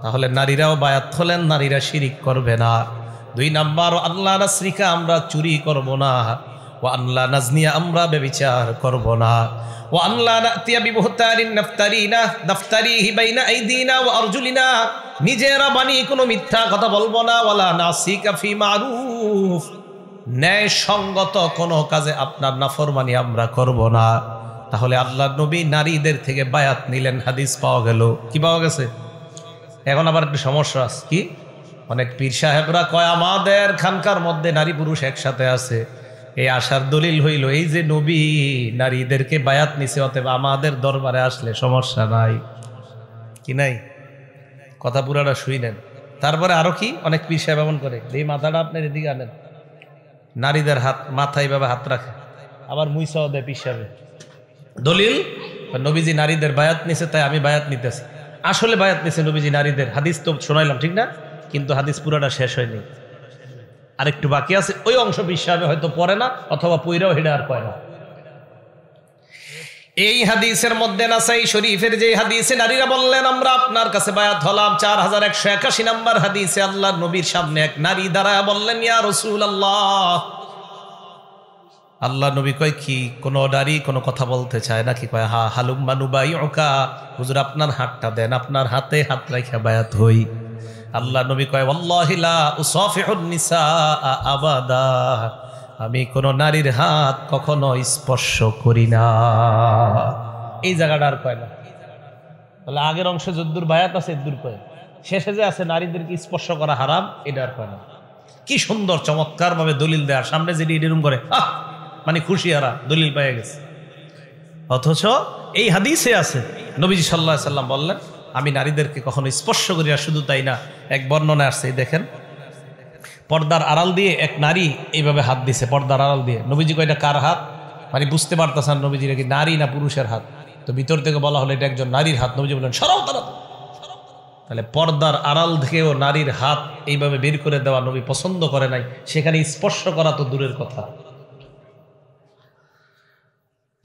তাহলে নারীরাও বায়াত হলেন, নারীরা শিরিক করবে না। 2 নাম্বার, আল্লাহ নাসরিকা আমরা চুরি করব না। ওয়া আল্লাহ নাজনিয়া আমরা ব্যভিচার করব না। ওয়া আল্লাহ নাতিয়া বিবহতারিন নাফতারিহি বাইনা আইদিনা ওয়া আরজুলিনা, নিজেরা বানিয়ে কোনো মিথ্যা কথা বলবো না। ওয়ালা নাসিকা ফি মারুফ, ন্যায় সঙ্গত কোনো কাজে আপনার নাফরমানি আমরা করব না। তাহলে আল্লাহর নবী নারীদের থেকে বায়াত নিলেন, হাদিস পাওয়া গেল। কি পাওয়া গেছে? এখন আবার একটু সমস্যা আছে। কি? অনেক পীর সাহেবরা কয় আমাদের খানকার মধ্যে নারী পুরুষ একসাথে আছে। এই আশার দলিল হইল এই যে নবী নারীদেরকে বায়াত নিছে, অতএব আমাদের দরবারে আসলে সমস্যা নাই। কি নাই? কথা পুরাটা শুইলেন। তারপরে আরো কি অনেক পীর সাহেব এমন করে, এই মাথাটা আপনার এদিকে আনেন, নারীদের হাত মাথায় ভাবে হাত রাখে, আবার মুইসাও দেয় পীর সাহেব। দলিল নবীজি নারীদের বায়াত নিছে, তাই আমি বায়াত নিতেছি। আসলে বায়াত নিছে নবীজি নারীদের, হাদিস তো শোনাইলাম ঠিক না? কিন্তু হাদিস পুরাটা শেষ হয়নি, আরেকটু বাকি আছে। ওই অংশ বিশ্বাসে হয়তো পড়ে না, অথবা পইরাও হেডে আর কয় না। এই হাদিসের মধ্যে নাসাই শরীফের যে হাদিসে নারীরা বললেন আমরা আপনার কাছে বায়াত হলাম, 4181 নাম্বার হাদিসে আল্লাহর নবীর সামনে এক নারী দাঁড়ায় বললেন ইয়া রাসূলুল্লাহ। আল্লাহ নবী কয় কি কোন নারী কোনো কথা বলতে চায় নাকি? কয় হা হালুম্মা নুবাইউকা, হুজুর আপনার হাতটা দেন, আপনার হাতে হাত রাখা বায়াত হই। আল্লাহ নবী কয় ওয়াল্লাহি লা উসাফিহুন নিসা আবাদা, আমি কোন নারীর হাত কখনো স্পর্শ করি না। এই জায়গাটা আর কয় না। তাহলে আগের অংশে যদ্দুর বায়াত আছে এদ্দুর কয়, শেষে যে আছে নারীদেরকে স্পর্শ করা হারাম, এটা আর কয় না। কি সুন্দর চমৎকার ভাবে দলিল দেয়ার, সামনে যেটি এরকম করে মানে খুশি হারা দলিল পেয়ে গেছে। অথচ এই হাদিসে আছে নবীজি সাল্লাল্লাহু আলাইহি সাল্লাম বললেন আমি নারীদেরকে কখনো স্পর্শ করি না। শুধু তাই না, এক বর্ণনা আসছে, দেখেন পর্দার আড়াল দিয়ে এক নারী এইভাবে হাত দিছে, পর্দার আড়াল দিয়ে। নবীজি কয় এটা কার হাত? মানে বুঝতে পারতেছেন নবীজির কি নারী না পুরুষের হাত। তো ভিতর থেকে বলা হলো এটা একজন নারীর হাত। নবীজি বললেন সরাও তারা। তাহলে পর্দার আড়াল থেকেও নারীর হাত এইভাবে বের করে দেওয়া নবী পছন্দ করে নাই, সেখানে স্পর্শ করা তো দূরের কথা।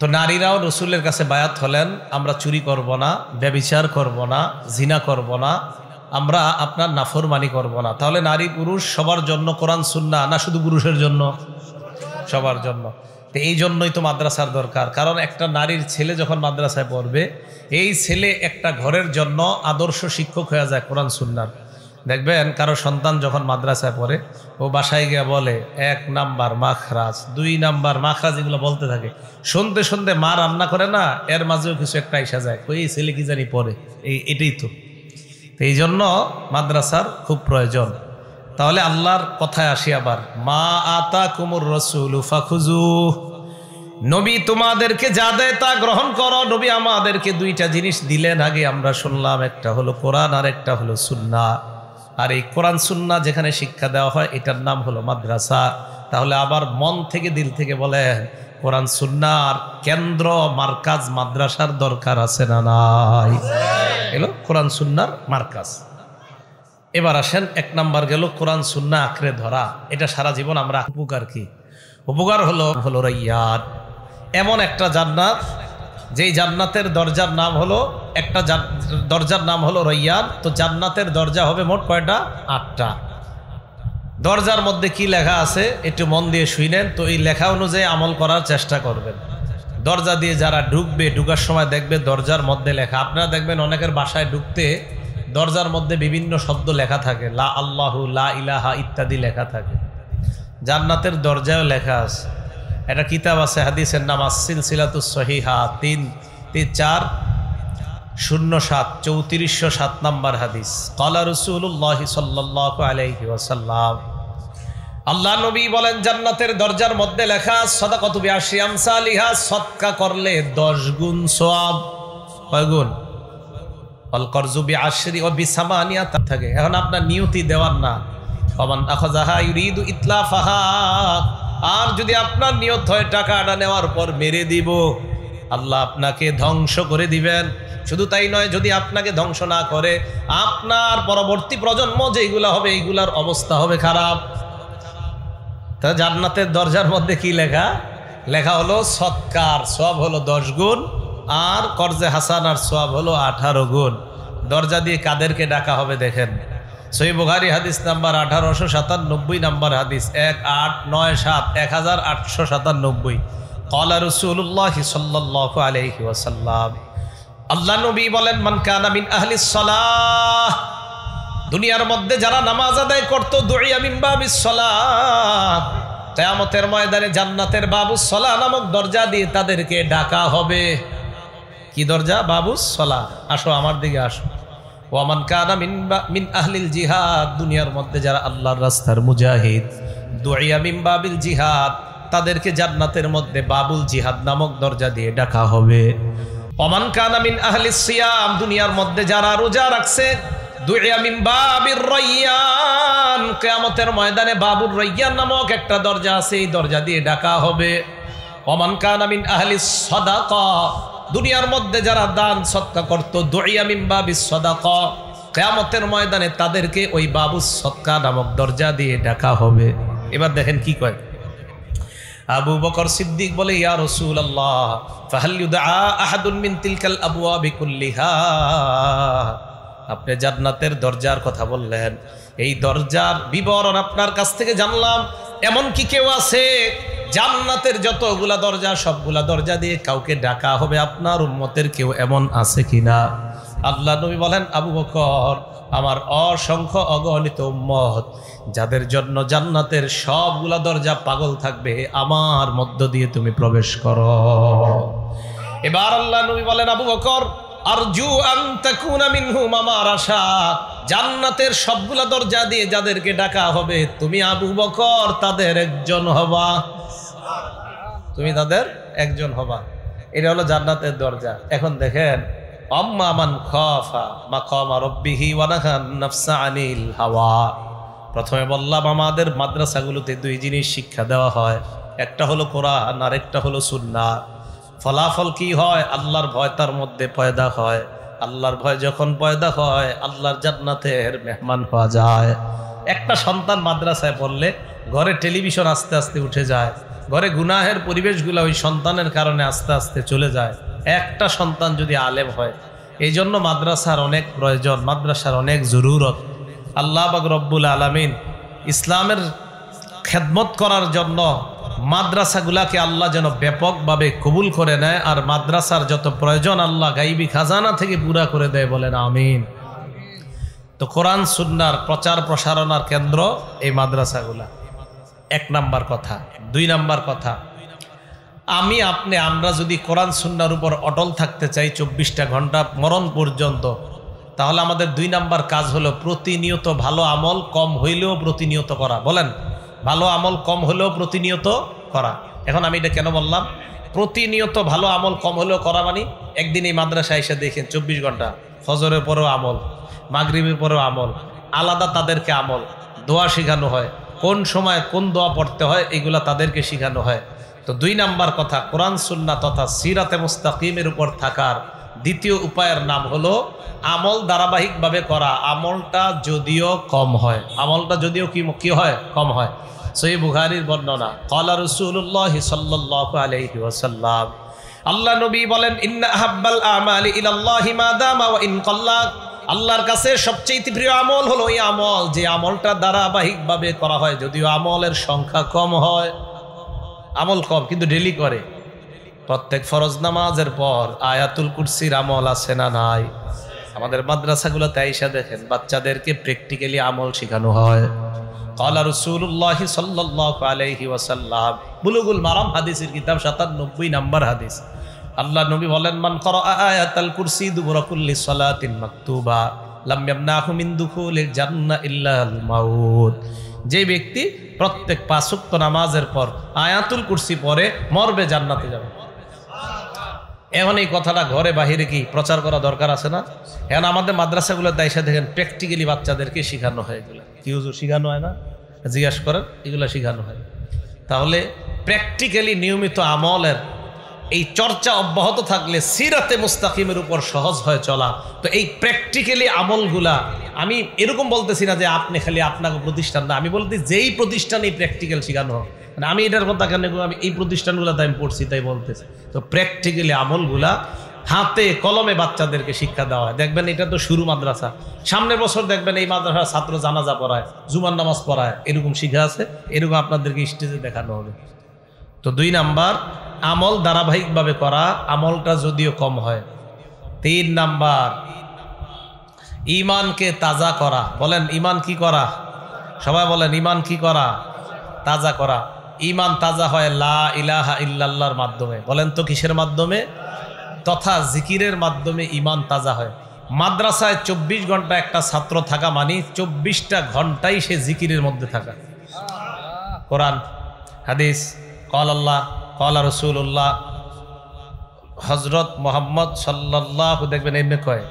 তো নারীরাও রসুলের কাছে বায়াত হলেন, আমরা চুরি করব না, ব্যভিচার করব না, জিনা করব না, আমরা আপনার নাফরমানি করব না। তাহলে নারী পুরুষ সবার জন্য কোরআন সুন্নাহ না শুধু পুরুষের জন্য? সবার জন্য। তো এই জন্যই তো মাদ্রাসার দরকার, কারণ একটা নারীর ছেলে যখন মাদ্রাসায় পড়বে, এই ছেলে একটা ঘরের জন্য আদর্শ শিক্ষক হয়ে যায় কোরআন সুন্নাহর। দেখবেন কারো সন্তান যখন মাদ্রাসায় পড়ে, ও বাসায় গিয়ে বলে 1 নাম্বার মাখরাজ, 2 নাম্বার মাখরাজ, এগুলো বলতে থাকে। শুনতে শুনতে মা রান্না করে না, এর মাঝেও কিছু একটা এসে যায়, কই এই ছেলে কি জানি পড়ে, এটাই তো। এই জন্য মাদ্রাসার খুব প্রয়োজন। তাহলে আল্লাহর কথায় আসি আবার, মা আতাকুমুর রাসূলু ফাখুযুহ, নবী তোমাদেরকে যা দেয় তা গ্রহণ করো। নবী আমাদেরকে 2টা জিনিস দিলেন আগে, আমরা শুনলাম, একটা হলো কোরআন আর একটা হলো সুন্নাহ। আর এই কোরআন সুন্নাহ যেখানে শিক্ষা দেওয়া হয় এটার নাম হলো মাদ্রাসা। তাহলে আবার মন থেকে দিল থেকে বলেন, কোরআন সুন্নাহর কেন্দ্র মার্কাজ মাদ্রাসার দরকার আছে না নাই? এলো কোরআন সুন্নাহর মার্কাজ। এবার আসেন 1 নাম্বার গেল কোরআন সুন্নাহ আঁকড়ে ধরা। এটা সারা জীবন আমরা উপকার কি? উপকার হলো রাইয়ান, এমন একটা জান্নাত যেই জান্নাতের দরজার নাম হলো, একটা দরজার নাম হলো রাইয়ান। তো জান্নাতের দরজা হবে মোট কয়টা? 8টা। দরজার মধ্যে কি লেখা আছে একটু মন দিয়ে শুনেন, তো এই লেখা অনুযায়ী আমল করার চেষ্টা করবেন। দরজা দিয়ে যারা ঢুকবে, ঢুকার সময় দেখবে দরজার মধ্যে লেখা। আপনারা দেখবেন অনেকের বাসায় ঢুকতে দরজার মধ্যে বিভিন্ন শব্দ লেখা থাকে, লা আল্লাহু, লা ইলাহা ইত্যাদি লেখা থাকে। জান্নাতের দরজায়ও লেখা আছে। একটা কিতাব আছে, হাদিসের নাম সিলসিলাতুস সহিহা 3407 নাম্বার হাদিস। ক্বালা রাসূলুল্লাহি সাল্লাল্লাহু আলাইহি ওয়াসাল্লাম, আল্লাহ নবী বলেন জান্নাতের দরজার মধ্যে লেখা সাদাকাতু বিআশরি আমসালিহা, সদকা করলে 10 গুণ সওয়াব। কয় গুণ? আল করজু বিআশরি ওয়া বিসামানিয়া থাকে। এখন আপনার নিয়তি দেওয়ার না, ওমান আখাযাহা ইউরিদু ইতলাফাহা, আর যদি আপনার নিয়ত হয় টাকাটা নেওয়ার পর মেরে দিব, আল্লাহ আপনাকে ধ্বংস করে দিবেন। শুধু তাই নয়, যদি আপনাকে ধ্বংস না করে, আপনার পরবর্তী প্রজন্ম যেগুলা হবে এইগুলার অবস্থা হবে খারাপ। তা জান্নাতের দরজার মধ্যে কি লেখা? লেখা হলো সৎকার সওয়াব হলো 10 গুণ, আর কর্জে হাসানার সওয়াব হলো 18 গুণ। দরজা দিয়ে কাদেরকে ডাকা হবে দেখেন, সহিহ বুখারী হাদিস নাম্বার 1897 নাম্বার হাদিস, 1897 ক্বালা রাসূলুল্লাহি সাল্লাল্লাহু আলাইহি ওয়াসাল্লাম, আল্লাহ নবী বলেন, মান কানা মিন আহলিস সালাহ, দুনিয়ার মধ্যে যারা নামাজ আদায় করত, দুইয়া মিন বাবিস সালাহ, কিয়ামতের ময়দানে জান্নাতের বাবুস সালাহ নামক দরজা দিয়ে তাদেরকে ডাকা হবে। কি দরজা? বাবুস সালাহ। আসো আমার দিকে আসো। ওয়ামান কানা মিন আহলিল জিহাদ, দুনিয়ার মধ্যে যারা আল্লাহর রাস্তার মুজাহিদ, দুইয়া মিন বাবিল জিহাদ, তাদেরকে জান্নাতের মধ্যে বাবুল জিহাদ নামক দরজা দিয়ে ডাকা হবে। ওমান কানা মিন আহলিস সিয়াম, দুনিয়ার মধ্যে যারা রোজা রাখছে, দুইয়া মিন বাবির রাইয়ান, কিয়ামতের ময়দানে বাবুর রাইয়ান নামক একটা দরজা আছে, এই দরজা দিয়ে ডাকা হবে। ওমান কানা মিন আহলিস সাদাকা, দুনিয়ার মধ্যে যারা দান সদকা করত, দুইয়া মিন বাবিস সাদাকা, কিয়ামতের ময়দানে তাদেরকে ওই বাবুস সদকা নামক দরজা দিয়ে ডাকা হবে। এবার দেখেন কি কয়, আবু বকর সিদ্দিক বলে, ইয়া রাসূলুল্লাহ ফাহাল ইউদআ আহাদুন মিন তিলকাল আবওয়াবি কুল্লিহা, আপনি জান্নাতের দরজার কথা বললেন, এই দরজার বিবরণ আপনার কাছ থেকে জানলাম, এমন কি কেউ আছে জান্নাতের যতগুলা দরজা সবগুলা দরজা দিয়ে কাউকে ডাকা হবে? আপনার উম্মতের কেউ এমন আছে কিনা? আল্লাহ নবী বলেন, আবু বকর, আমার অসংখ্য অগণিত উম্মত যাদের জন্য জান্নাতের সবগুলা দরজা পাগল থাকবে, আমার মধ্য দিয়ে তুমি প্রবেশ করো। এবার আল্লাহ নবী বলেন, আবু বকর, আরজু আন তাকুনা মিনহুম, আমার আশা জান্নাতের সবগুলা দরজা দিয়ে যাদেরকে ডাকা হবে, তুমি আবু বকর তাদের একজন হবা। তুমি তাদের একজন হবা। এটা হলো জান্নাতের দরজা। এখন দেখেন আম্মা মান খাফা মাকামা রাব্বিহি ওয়া নাহান নাফসা আনিল হাওয়া। প্রথমে বললাম আমাদের মাদ্রাসাগুলোতে দুই জিনিস শিক্ষা দেওয়া হয়, একটা হলো কোরআন আর একটা হলো সুন্নাহ। ফলাফল কি হয়? আল্লাহর ভয় তার মধ্যে পয়দা হয়। আল্লাহর ভয় যখন পয়দা হয় আল্লাহর জান্নাতের মেহমান হওয়া যায়। একটা সন্তান মাদ্রাসায় পড়লে ঘরে টেলিভিশন আস্তে আস্তে উঠে যায়, ঘরে গুনাহের পরিবেশগুলো ওই সন্তানের কারণে আস্তে আস্তে চলে যায়। একটা সন্তান যদি আলেম হয়, এই জন্য মাদ্রাসার অনেক প্রয়োজন, মাদ্রাসার অনেক জরুরত। আল্লাহ পাক রব্বুল আলামিন ইসলামের খেদমত করার জন্য মাদ্রাসাগুলাকে আল্লাহ যেন ব্যাপকভাবে কবুল করে নেয়, আর মাদ্রাসার যত প্রয়োজন আল্লাহ গাইবি খাজানা থেকে পুরা করে দেয়, বলেন আমিন। তো কোরআন সুন্নাহর প্রচার প্রসারণার কেন্দ্র এই মাদ্রাসাগুলা, এক নাম্বার কথা। দুই নাম্বার কথা, আমরা যদি কোরআন সুন্নাহর উপর অটল থাকতে চাই 24টা ঘন্টা মরণ পর্যন্ত, তাহলে আমাদের দুই নাম্বার কাজ হলো প্রতিনিয়ত ভালো আমল কম হইলেও প্রতিনিয়ত করা। বলেন, ভালো আমল কম হলেও প্রতিনিয়ত করা। এখন আমি এটা কেন বললাম? প্রতিনিয়ত ভালো আমল কম হলেও করা মানে একদিন এই মাদ্রাসায় এসে দেখেন 24 ঘন্টা ফজরের পরেও আমল, মাগরিবের পরেও আমল, আলাদা তাদেরকে আমল, দোয়া শেখানো হয়, কোন সময় কোন দোয়া পড়তে হয় এগুলা তাদেরকে শেখানো হয়। তো দুই নাম্বার কথা, কোরআন সুন্নাহ তথা সিরাতে মুস্তাকিমের উপর থাকার দ্বিতীয় উপায়ের নাম হলো আমল ধারাবাহিকভাবে করা। আমলটা যদিও কম হয়, আমলটা যদিও কি হয়? কম হয়। সহিহ বুখারীর বর্ণনা, ক্বালা রাসূলুল্লাহ সাল্লাল্লাহু আলাইহি ওয়াসাল্লাম, আল্লাহ নবী বলেন, ইন্না আহাব্বাল আমালি ইলাল্লাহি মা দামা ওয়া ইন কাল্লা। আল্লাহর কাছে সবচেয়ে প্রিয় আমল হলো এই আমল যে আমলটা ধারাবাহিকভাবে করা হয়, যদিও আমলের সংখ্যা কম হয়। আমল কম কিন্তু ডেলি করে। প্রত্যেক ফরজ নামাজের পর আয়াতুল কুরসির আমল আছে না নাই? আমাদের মাদ্রাসাগুলোতে আইসা দেখেন বাচ্চাদেরকে প্র্যাকটিক্যালি আমল শেখানো হয়। ক্বালা রাসূলুল্লাহ সাল্লাল্লাহু আলাইহি ওয়াসাল্লাম, বুলুগুল মারাম হাদিসের কিতাব 97 নাম্বার হাদিস। আল্লাহ নবী বলেন, মান ক্বারা আয়াতাল কুরসি দুবুরা কুল্লি সালাতিন মাকতুবা লাম ইয়ামনাহু মিন দুখুলিল জান্নাহ ইল্লাল মাউত। যে ব্যক্তি প্রত্যেক 5 ওয়াক্ত নামাজের পর আয়াতুল কুরসি পড়ে মরবে, জান্নাতে যাবে। এখন এই কথাটা ঘরে বাহিরে কি প্রচার করা দরকার আছে না? এখন আমাদের মাদ্রাসাগুলোতে এসে দেখেন প্র্যাকটিক্যালি বাচ্চাদেরকে শেখানো হয়। এগুলো কি হুজুর শেখানো হয় না? জিজ্ঞাসা করেন, এগুলো শেখানো হয়। তাহলে প্র্যাকটিক্যালি নিয়মিত আমলের এই চর্চা অব্যাহত থাকলে সিরাতে মুস্তাকিমের উপর সহজ হয় চলা। তো এই প্র্যাকটিক্যালি আমলগুলা, আমি এরকম বলতেছি না যে আপনি খালি আপনাকে প্রতিষ্ঠান না, আমি বলতে যেই প্রতিষ্ঠানেই প্র্যাকটিক্যাল শেখানো হয়। আমি এটার কথা কেন, আমি এই প্রতিষ্ঠানগুলোতে আমি পড়ছি তাই বলতেছি। তো প্র্যাকটিক্যালি আমলগুলা হাতে কলমে বাচ্চাদেরকে শিক্ষা দেওয়া হয়। দেখবেন এটা তো শুরু মাদ্রাসা, সামনের বছর দেখবেন এই মাদ্রাসার ছাত্র জানাজা পড়ায়, জুমার নামাজ পড়ায়, এরকম শিখা আছে, এরকম আপনাদেরকে স্টেজে দেখানো হবে। তো দুই নাম্বার, আমল ধারাবাহিকভাবে করা, আমলটা যদিও কম হয়। 3 নাম্বার, ঈমানকে তাজা করা। বলেন ঈমান কি করা? সবাই বলেন ঈমান কি করা? তাজা করা। ঈমান তাজা হয় লা ইলাহা ইল্লাল্লাহর মাধ্যমে। বলেন তো কিসের মাধ্যমে? তথা জিকিরের মাধ্যমে ঈমান তাজা হয়। মাদ্রাসায় 24 ঘন্টা একটা ছাত্র থাকা মানে 24টা ঘন্টাই সে জিকিরের মধ্যে থাকা। কোরআন হাদিস, ক্বাল আল্লাহ ক্বালা রাসূলুল্লাহ, হযরত মুহাম্মদ সাল্লাল্লাহু, দেখবেন এমনি কয়,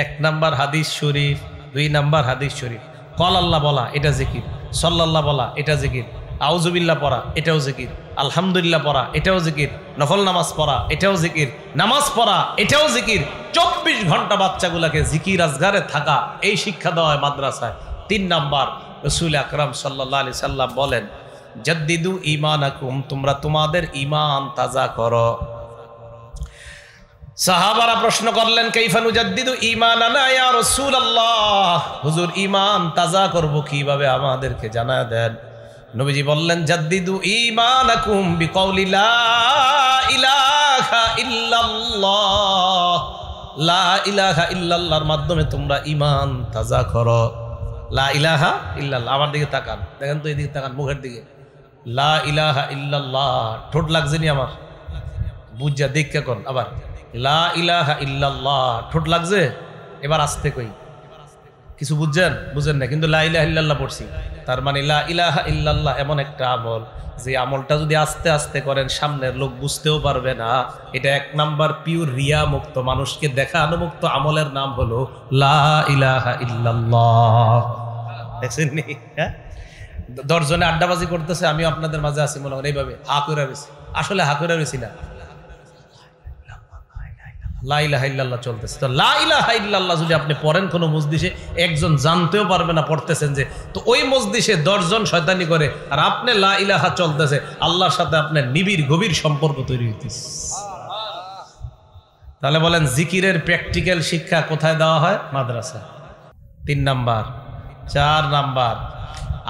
এক নাম্বার হাদিস শরীফ, 2 নাম্বার হাদিস শরীফ। ক্বাল আল্লাহ বলা এটা জিকির, সাল্লাল্লাহ বলা এটা জিকির, আউযুবিল্লাহ পড়া এটাও জিকির, আলহামদুলিল্লাহ পড়া এটাও জিকির, নফল নামাজ পড়া এটাও জিকির, নামাজ পড়া এটাও জিকির। 24 ঘন্টা বাচ্চাগুলাকে জিকির আজগারে থাকা, এই শিক্ষা দেওয়া হয় মাদ্রাসায়। 3 নাম্বার, রাসূল আকরাম সাল্লাল্লাহু আলাইহি সাল্লাম বলেন, জাদ্দিদু ঈমানাকুম, তোমরা তোমাদের ঈমান তাজা করো। সাহাবারা প্রশ্ন করলেন, কাইফা নুজাদ্দিদু ঈমানানা ইয়া রাসূলুল্লাহ, হুজুর ঈমান তাজা করব কিভাবে, আমাদেরকে জানায় দেন। নবীজি বললেন, জাদ্দিদু ঈমানাকুম বিকাউলি লা ইলাহা ইল্লাল্লাহ, লা ইলাহা ইল্লাল্লাহর মাধ্যমে তোমরা ঈমান তাজা করো। লা ইলাহা ইল্লাল্লাহ, আমার দিকে তাকান, দেখেন তো এদিকে তাকান, মুখের দিকে। লা ইলাহা ইল্লাল্লাহ, ঠোঁট লাগছে নি আমার? বুঝা দেখে কোন আবার লা ইলাহা ইল্লাল্লাহ, ঠোঁট লাগছে? এবার আস্তে কই, কিছু বুঝছেন? বুঝেন না, কিন্তু লা ইলাহা ইল্লাল্লাহ পড়ছি। তার মানে লা ইলাহা ইল্লাল্লাহ এমন একটা আমল, যে আমলটা যদি আস্তে আস্তে করেন সামনের লোক বুঝতেও পারবে না। এটা 1 নাম্বার পিওর রিয়া মুক্ত, মানুষকে দেখানো মুক্ত আমলের নাম হলো লা ইলাহা ইল্লাল্লাহ। দেখছেন নি? হ্যাঁ, 10 জনে আড্ডাবাজি করতেছে, আমিও আপনাদের মাঝে আছি, মনে হয় এইভাবে হা করে রয়েছি, আসলে হা করে রয়েছি না, লা ইলাহা ইল্লাল্লাহ চলতেছে। তো লা ইলাহা ইল্লাল্লাহ যদি আপনি পড়েন কোনো মজলিসে, একজন জানতেও পারবে না পড়তেছেন যে, তো ওই মজলিসে 10 জন শয়তানি করে আর আপনি লা ইলাহা চলতেছে, আল্লাহর সাথে আপনার নিবিড় গভীর সম্পর্ক তৈরি হইতেছে। তাহলে বলেন জিকিরের প্র্যাকটিক্যাল শিক্ষা কোথায় দেওয়া হয়? মাদ্রাসা। 3 নাম্বার। 4 নাম্বার,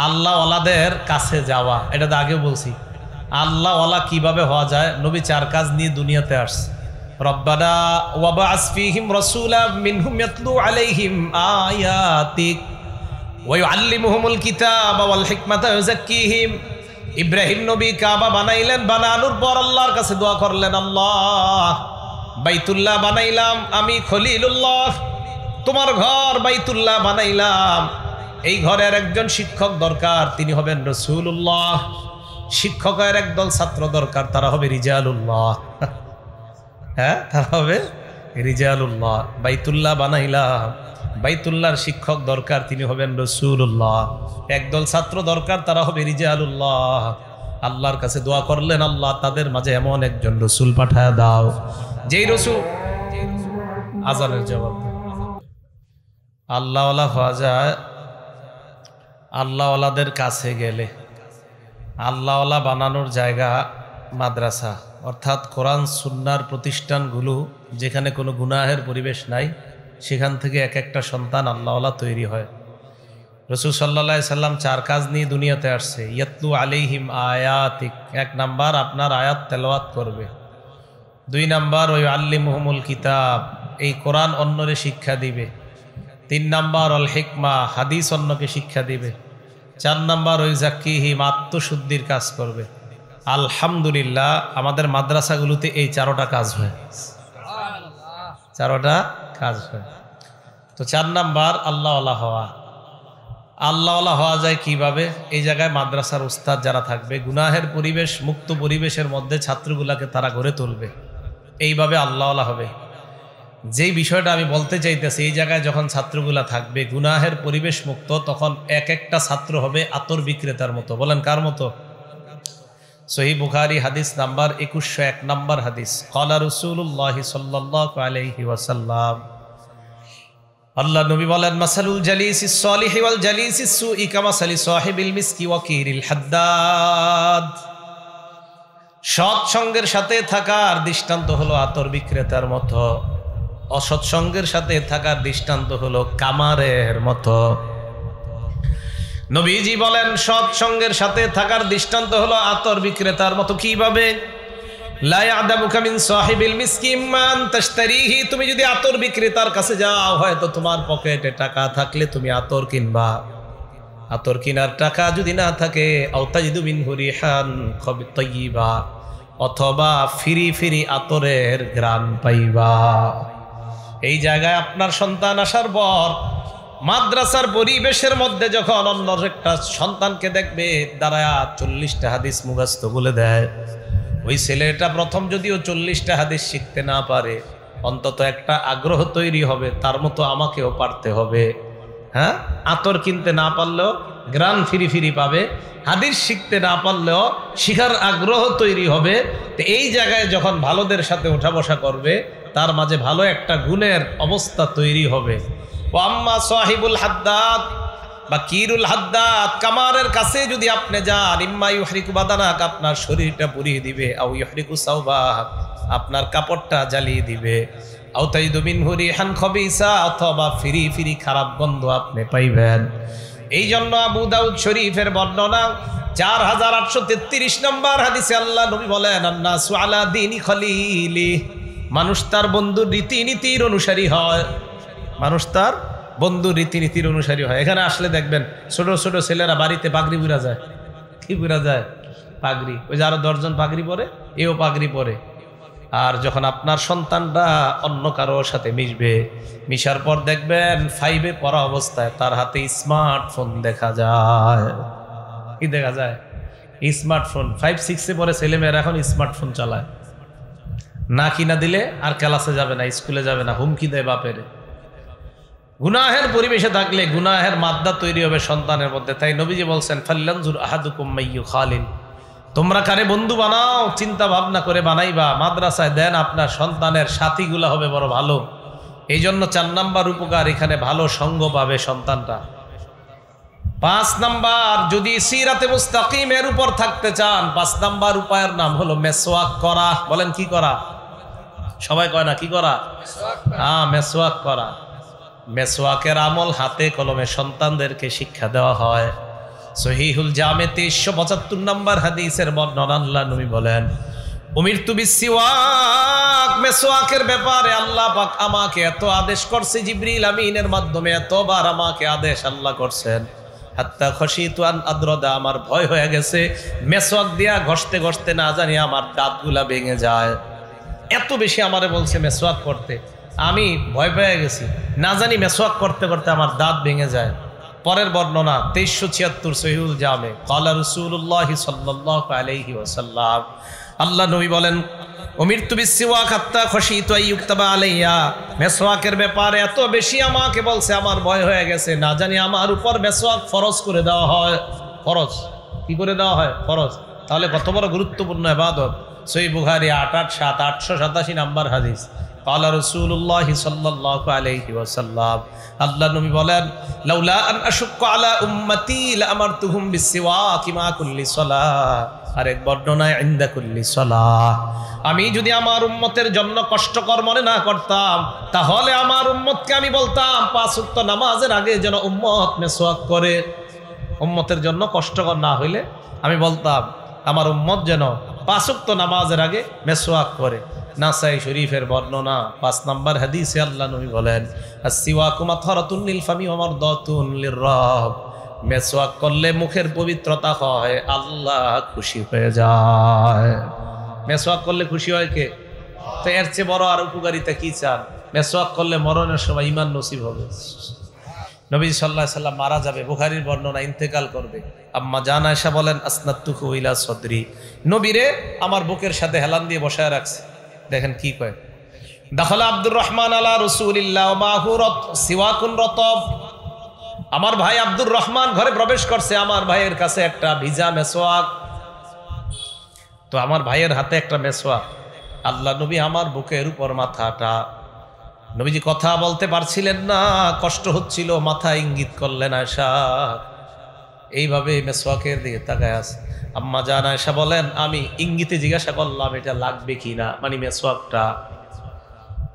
আল্লাহওয়ালাদের কাছে যাওয়া। এটা তো আগেও বলছি, আল্লাহওয়ালা কিভাবে হওয়া যায়। নবী 4 কাজ নিয়ে দুনিয়াতে আসছে। রব্বানা ওয়াবআস ফীহিম রাসূলাম মিনহুম ইয়াতলু আলাইহিম আয়াতিক ওয়া ইউআল্লিমুহুমুল কিতাবা ওয়াল হিকমাতা ওয়া ইউযাক্কিহিম। ইব্রাহিম নবী কাবা বানাইলেন, বানানোর পর আল্লাহর কাছে দোয়া করলেন, আল্লাহ বাইতুল্লাহ বানাইলাম আমি খলিলুল্লাহ, তোমার ঘর বাইতুল্লাহ বানাইলাম, এই ঘরের একজন শিক্ষক দরকার, তিনি হবেন রাসূলুল্লাহ। শিক্ষকের একদল ছাত্র দরকার, তারা হবে রিজালুল্লাহ। হ্যাঁ, তারা হবে রিজালুল্লাহ। বাইতুল্লাহ বানাইলাম, বাইতুল্লাহর শিক্ষক দরকার, তিনি হবেন রাসূলুল্লাহ। একদল ছাত্র দরকার, তারা হবে রিজালুল্লাহ। আল্লাহর কাছে দোয়া করলেন, আল্লাহ তাদের মাঝে এমন একজন রসুল পাঠায় দাও, যেই রসুল আজানের জবাব আল্লাহওয়ালা হওয়া যায়। আল্লাহওয়ালাদের কাছে গেলে আল্লাহওয়ালা বানানোর জায়গা মাদ্রাসা, অর্থাৎ কোরআন সুন্নাহর প্রতিষ্ঠানগুলো, যেখানে কোনো গুনাহের পরিবেশ নাই, সেখান থেকে এক একটা সন্তান আল্লাহওয়ালা তৈরি হয়। রাসূল সাল্লাল্লাহু আলাইহি সাল্লাম 4 কাজ নিয়ে দুনিয়াতে আসছে। ইয়াতলু আলাইহিম আয়াতিক, 1 নাম্বার আপনার আয়াত তেলাওয়াত করবে। 2 নাম্বার ওই আল্লিমুহুমুল কিতাব, এই কোরআন অন্যরে শিক্ষা দিবে। 3 নাম্বার অল হিকমা, হাদিস অন্যকে শিক্ষা দিবে। 4 নাম্বার ওই জাক্কিহিম, আত্মশুদ্ধির কাজ করবে। আলহামদুলিল্লাহ আমাদের মাদ্রাসাগুলোতে এই 4টা কাজ হয়, 4টা কাজ হয়। তো 4 নাম্বার আল্লাহওয়ালা হওয়া। আল্লাহওয়ালা হওয়া যায় কিভাবে? এই জায়গায় মাদ্রাসার উস্তাদ যারা থাকবে, গুনাহের পরিবেশ মুক্ত পরিবেশের মধ্যে ছাত্রগুলাকে তারা গড়ে তুলবে, এইভাবে আল্লাহওয়ালা হবে। যেই বিষয়টা আমি বলতে চাইতেছি, এই জায়গায় যখন ছাত্রগুলা থাকবে গুনাহের পরিবেশ মুক্ত, তখন এক একটা ছাত্র হবে আতর বিক্রেতার মতো। বলেন কার মতো? সহিহ বুখারী হাদিস নাম্বার 2101 নাম্বার হাদিস, ক্বালা রাসূলুল্লাহ সাল্লাল্লাহু আলাইহি ওয়াসাল্লাম, আল্লাহ নবী বলেন, মাসালুল জালিসিস সালিহি ওয়াল জালিসিস সুই কামাসালি সাহিবিল মিসকি ওয়া কিরিল হাদ্দাদ। সৎ সঙ্গের সাথে থাকার দৃষ্টান্ত হলো আতর বিক্রেতার মতো, অসৎ সঙ্গের সাথে থাকার দৃষ্টান্ত হলো কামারের মতো। নবীজি বলেন সৎ সঙ্গের সাথে থাকার দৃষ্টান্ত হলো আতর বিক্রেতার মতো। কিভাবে? লা ইয়াদামুকা মিন সাহিবিল মিসকি মান তাশতারিহি, তুমি যদি আতর বিক্রেতার কাছে যাও, হয়তো তোমার পকেটে টাকা থাকলে তুমি আতর কিনবা, আতর কেনার টাকা যদি না থাকে, আও তাজিদু মিনহু রিহান তাইয়্যিবা, অথবা ফিরি ফিরি আতরের ঘ্রাণ পাইবা। এই জায়গায় আপনার সন্তান আসার পর মাদ্রাসার পরিবেশের মধ্যে যখন অন্য একটা সন্তানকে দেখবে দাঁড়ায়া 40টা হাদিস মুখস্থ বলে দেয়, ওই ছেলেটা প্রথম যদিও 40টা হাদিস শিখতে না পারে, অন্তত একটা আগ্রহ তৈরি হবে, তার মতো আমাকেও পারতে হবে। হ্যাঁ, আতর কিনতে না পারলেও গ্রান ফিরি ফিরি পাবে, হাদিস শিখতে না পারলেও শিখার আগ্রহ তৈরি হবে। তো এই জায়গায় যখন ভালোদের সাথে ওঠা বসা করবে, তার মাঝে ভালো একটা গুণের অবস্থা তৈরি হবে। ও আম্মা সাহিবুল হাদ্দাদ বা কিরুল হাদ্দাদ, কামারের কাছে যদি আপনি যান, ইম্মা ইউহরিকু বাদানাক, আপনার শরীরটা পুড়িয়ে দিবে, আও ইউহরিকু সাওবাক, আপনার কাপড়টা জ্বালিয়ে দিবে, আও তাজিদু মিনহু রিহান খাবিসা, অথবা ফিরি ফিরি খারাপ গন্ধ আপনি পাইবেন। এই জন্য আবু দাউদ শরীফের বর্ণনা 4833 নম্বর হাদিসে আল্লাহ নবী বলেন, আন্নাসু আলা দীনি খলিলি, মানুষ তার বন্ধুর রীতিনীতির অনুসারী হয়, মানুষ তার বন্ধু রীতিনীতির অনুসারী হয়। এখানে আসলে দেখবেন ছোট ছোট ছেলেরা বাড়িতে পাগড়ি বুড়া যায়। কি বুড়া যায়? পাগড়ি। ওই যে আরো 10 জন পাগড়ি পরে, এও পাগড়ি পরে। আর যখন আপনার সন্তানটা অন্য কারোর সাথে মিশবে, মিশার পর দেখবেন 5-এ পড়া অবস্থায় তার হাতে স্মার্টফোন দেখা যায়। কি দেখা যায়? স্মার্টফোন। 5-6-এ পরে ছেলেমেয়েরা এখন স্মার্টফোন চালায়। না কিনা দিলে আর ক্লাসে যাবে না, স্কুলে যাবে না, হুমকি দেয় বাপের। গুনাহের পরিবেশে থাকলে গুনাহের মাদ্দা তৈরি হবে সন্তানের মধ্যে। তাই নবীজি বলছেন, ফাল্লানজুর আহাদুকুম মাইয়ু খালিল, তোমরা কারে বন্ধু বানাও, চিন্তা ভাবনা করে বানাইবা। মাদ্রাসায় দেন আপনার সন্তানের সাথীগুলা হবে বড় ভালো। এই জন্য 4 নাম্বার উপকার, এখানে ভালো সঙ্গ পাবে সন্তানটা। 5 নাম্বার, যদি সিরাতে মুস্তাকিমের উপর থাকতে চান, 5 নাম্বার উপায়ের নাম হলো মেসওয়াক করা। বলেন কি করা? সবাই কয় না কি করা? হ্যাঁ, মেসওয়াক করা। মেসওয়াকের আমল হাতে কলমে সন্তানদেরকে শিক্ষা দেওয়া হয়। সহিহুল জামে 2375 নাম্বার হাদিসের বর্ণনা, আল্লাহ নবী বলেন, উমিরতু বিসওয়াক, মেসওয়াকের ব্যাপারে আল্লাহ পাক আমাকে এত আদেশ করছে, জিবরিল আমিনের মাধ্যমে এতবার আমাকে আদেশ আল্লাহ করছেন, হাত্তা খশিতু আন আদরদা, আমার ভয় হয়ে গেছে মেসওয়াক দিয়া ঘষতে ঘষতে না জানি আমার দাঁতগুলা ভেঙে যায়। এত বেশি আমারে বলছে মেসওয়াক করতে, আমি ভয় পেয়ে গেছি, না জানি মেসওয়াক করতে করতে আমার দাঁত ভেঙে যায়। পরের বর্ণনা 2376 সহিহুল জামে, ক্বালা রাসূলুল্লাহ সাল্লাল্লাহু আলাইহি ওয়াসাল্লাম, আল্লাহ নবী বলেন, উমিরতু বিসওয়াক হাত্তা খশিতু আইয়ুকতাবা আলাইয়া, মেসওয়াকের ব্যাপারে এত বেশি আমাকে বলছে আমার ভয় হয়ে গেছে, না জানি আমার উপর মেসওয়াক ফরজ করে দেওয়া হয়। ফরজ কি করে দেওয়া হয়? ফরজ। তাহলে কত বড় গুরুত্বপূর্ণ ইবাদত। সহিহ বুখারী 887 নাম্বার হাদিস, ক্বালা রাসূলুল্লাহ সাল্লাল্লাহু আলাইহি ওয়াসাল্লাম, আল্লাহ নবী বলেন, লাউলা আন আশুক্কা আলা উম্মতি লাআমারতুহুম বিসওয়াকি মা কুল্লি সালাহ, আরেক বর্ণনায় ইনদা কুল্লি সালাহ, আমি যদি আমার উম্মতের জন্য কষ্টকর মনে না করতাম, তাহলে আমার উম্মতকে আমি বলতাম 5 ওয়াক্ত নামাজের আগে যেন উম্মত মেসওয়াক করে। উম্মতের জন্য কষ্টকর না হইলে আমি বলতাম আমার উম্মত যেন 5 ওয়াক্ত নামাজের আগে মেসওয়াক করে। নাসাই শরীফের বর্ণনা 5 নাম্বার হাদিসে আল্লাহ নবী বলেন, আসসিওয়াকু মাতহারাতুন লিল ফামি ওয়া মারদাতুন লির-রাব, মেসওয়াক করলে মুখের পবিত্রতা হয়, আল্লাহ খুশি হয়ে যায়। মেসওয়াক করলে খুশি হয় কে? তো এর চেয়ে বড় আর উপকারিতা কি চান? মেসওয়াক করলে মরণের সময় ঈমান নসিব হবে। নবী সাল্লাল্লাহু আলাইহি সাল্লাম মারা যাবে, বুখারীর বর্ণনা, ইন্তেকাল করবে। আম্মা জান আয়েশা বলেন, আসনাতুহু ইলা সদরি, নবীরে আমার বুকের সাথে হেলান দিয়ে বসায় রাখছে। দেখেন কি কয়, দাখালা আব্দুর রহমান আলা রাসূলিল্লাহ ওয়া মাহু সিওয়াকুন রতব, আমার ভাই আব্দুর রহমান ঘরে প্রবেশ করছে, আমার ভাইয়ের কাছে একটা ভিজা মেসওয়াক। তো আমার ভাইয়ের হাতে একটা মেসওয়াক, আল্লাহ নবী আমার বুকের উপর মাথাটা, নবীজি কথা বলতে পারছিলেন না, কষ্ট হচ্ছিল, মাথা ইঙ্গিত করলেন আয়েশা, এইভাবে মেসওয়াকের দিকে তাকায় আছে। আম্মা জান আয়েশা বলেন, আমি ইঙ্গিতে জিজ্ঞাসা করলাম এটা লাগবে কিনা, মানে মেসওয়াকটা।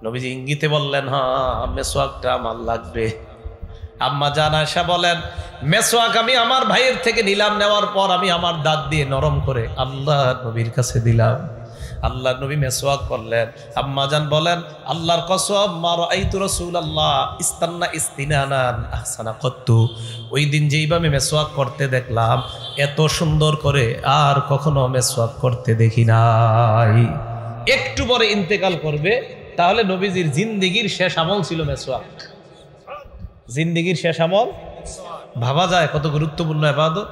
নবীজি ইঙ্গিতে বললেন, হ্যাঁ মেসওয়াকটা আমার লাগবে। আম্মা জান আয়েশা বলেন, মেসওয়াক আমি আমার ভাইয়ের থেকে নিলাম, নেওয়ার পর আমি আমার দাঁত দিয়ে নরম করে আল্লাহ নবীর কাছে দিলাম। আল্লাহ নবী মেসওয়াক করলেন। আম্মা জান বলেন, আল্লাহর কসম, মা রাআইতু রাসূলুল্লাহ ইস্তান্না ইস্তিনানান আহসানা কত্তু, ওই দিন যেইভাবে মেসওয়াক করতে দেখলাম, এত সুন্দর করে আর কখনো মেসওয়াক করতে দেখি নাই। একটু পরে ইন্তেকাল করবে, তাহলে নবীজির জিন্দেগির শেষ আমল ছিল মেসওয়াক। জিন্দেগির শেষ আমল, ভাবা যায় কত গুরুত্বপূর্ণ ইবাদত।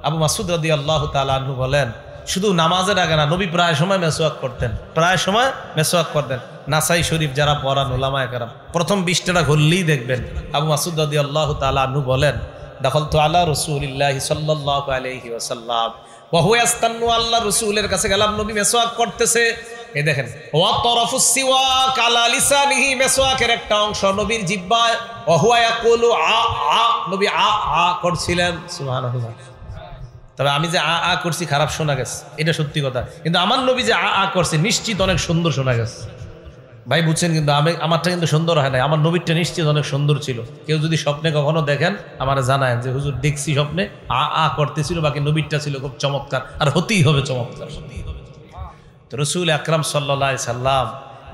আবু মাসউদ রাদিয়াল্লাহু তাআলা আনহু বলেন, শুধু নামাজের আগে না, নবী প্রায় সময় মেসওয়াক করতেন, প্রায় সময় মেসওয়াক করতেন। নাসাই শরীফ যারা পড়ান উলামায়ে কেরাম, প্রথম 20টা ঘুরলেই দেখবেন আবু মাসউদ রাদিয়াল্লাহু তাআলা আনহু বলেন, দাখালতু আলা রাসূলিল্লাহি সাল্লাল্লাহু আলাইহি ওয়াসাল্লাম ওয়া হুয়া ইস্তান্নু, আল্লাহ রাসূলের কাছে গেলাম, নবী মেসওয়াক করতেছে। এই দেখেন, ওয়া তারাফুস সিওয়াক আলা লিসানিহি, মেসওয়াকের একটা অংশ নবীর জিহ্বায়, ওয়া হুয়া ইয়াকুলু আ আ, নবী আ আ করছিলেন। সুবহানাল্লাহ। তবে আমি যে আ আ করছি খারাপ শোনা গেছে, এটা সত্যি কথা, কিন্তু আমার নবী যে আ আ করছে নিশ্চিত অনেক সুন্দর শোনা গেছে। ভাই বুঝছেন, কিন্তু আমারটা কিন্তু সুন্দর হয় নাই, আমার নবীরটা নিশ্চিত অনেক সুন্দর ছিল। কেউ যদি স্বপ্নে কখনো দেখেন আমার জানায় যে হুজুর দেখছি স্বপ্নে আ আ করতেছিল, বাকি নবীরটা ছিল খুব চমৎকার, আর হতেই হবে চমৎকার। তো রাসূল আকরাম সাল্লাল্লাহু আলাইহি সাল্লাম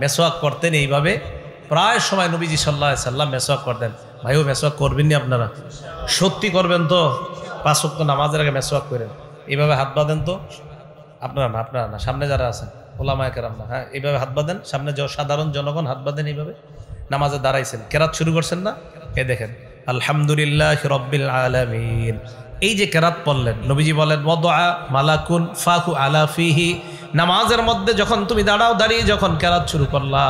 মেসওয়াক করতেন এইভাবে, প্রায় সময় নবীজি সাল্লাল্লাহু আলাইহি সাল্লাম মেসওয়াক করতেন। ভাইও মেসওয়াক করবেন নি আপনারা? সত্যি করবেন তো? 5 ওয়াক্ত নামাজের আগে মেসওয়াক করেন, এইভাবে হাত বাঁধেন তো। আপনারা না, সামনে যারা আছেন ওলামায়ে কেরাম না, হ্যাঁ এইভাবে হাত বাঁধেন, সামনে সাধারণ জনগণ হাত বাঁধেন এইভাবে, নামাজে দাঁড়াইছেন, কেরাত শুরু করছেন না, এ দেখেন আলহামদুলিল্লাহ রাব্বিল আলামিন। এই যে কেরাত পড়লেন, নবীজি বলেন ওয়াদআ মালাকুন ফাকু আলা ফিহি, নামাজের মধ্যে যখন তুমি দাঁড়াও, দাঁড়িয়ে যখন কেরাত শুরু করলা,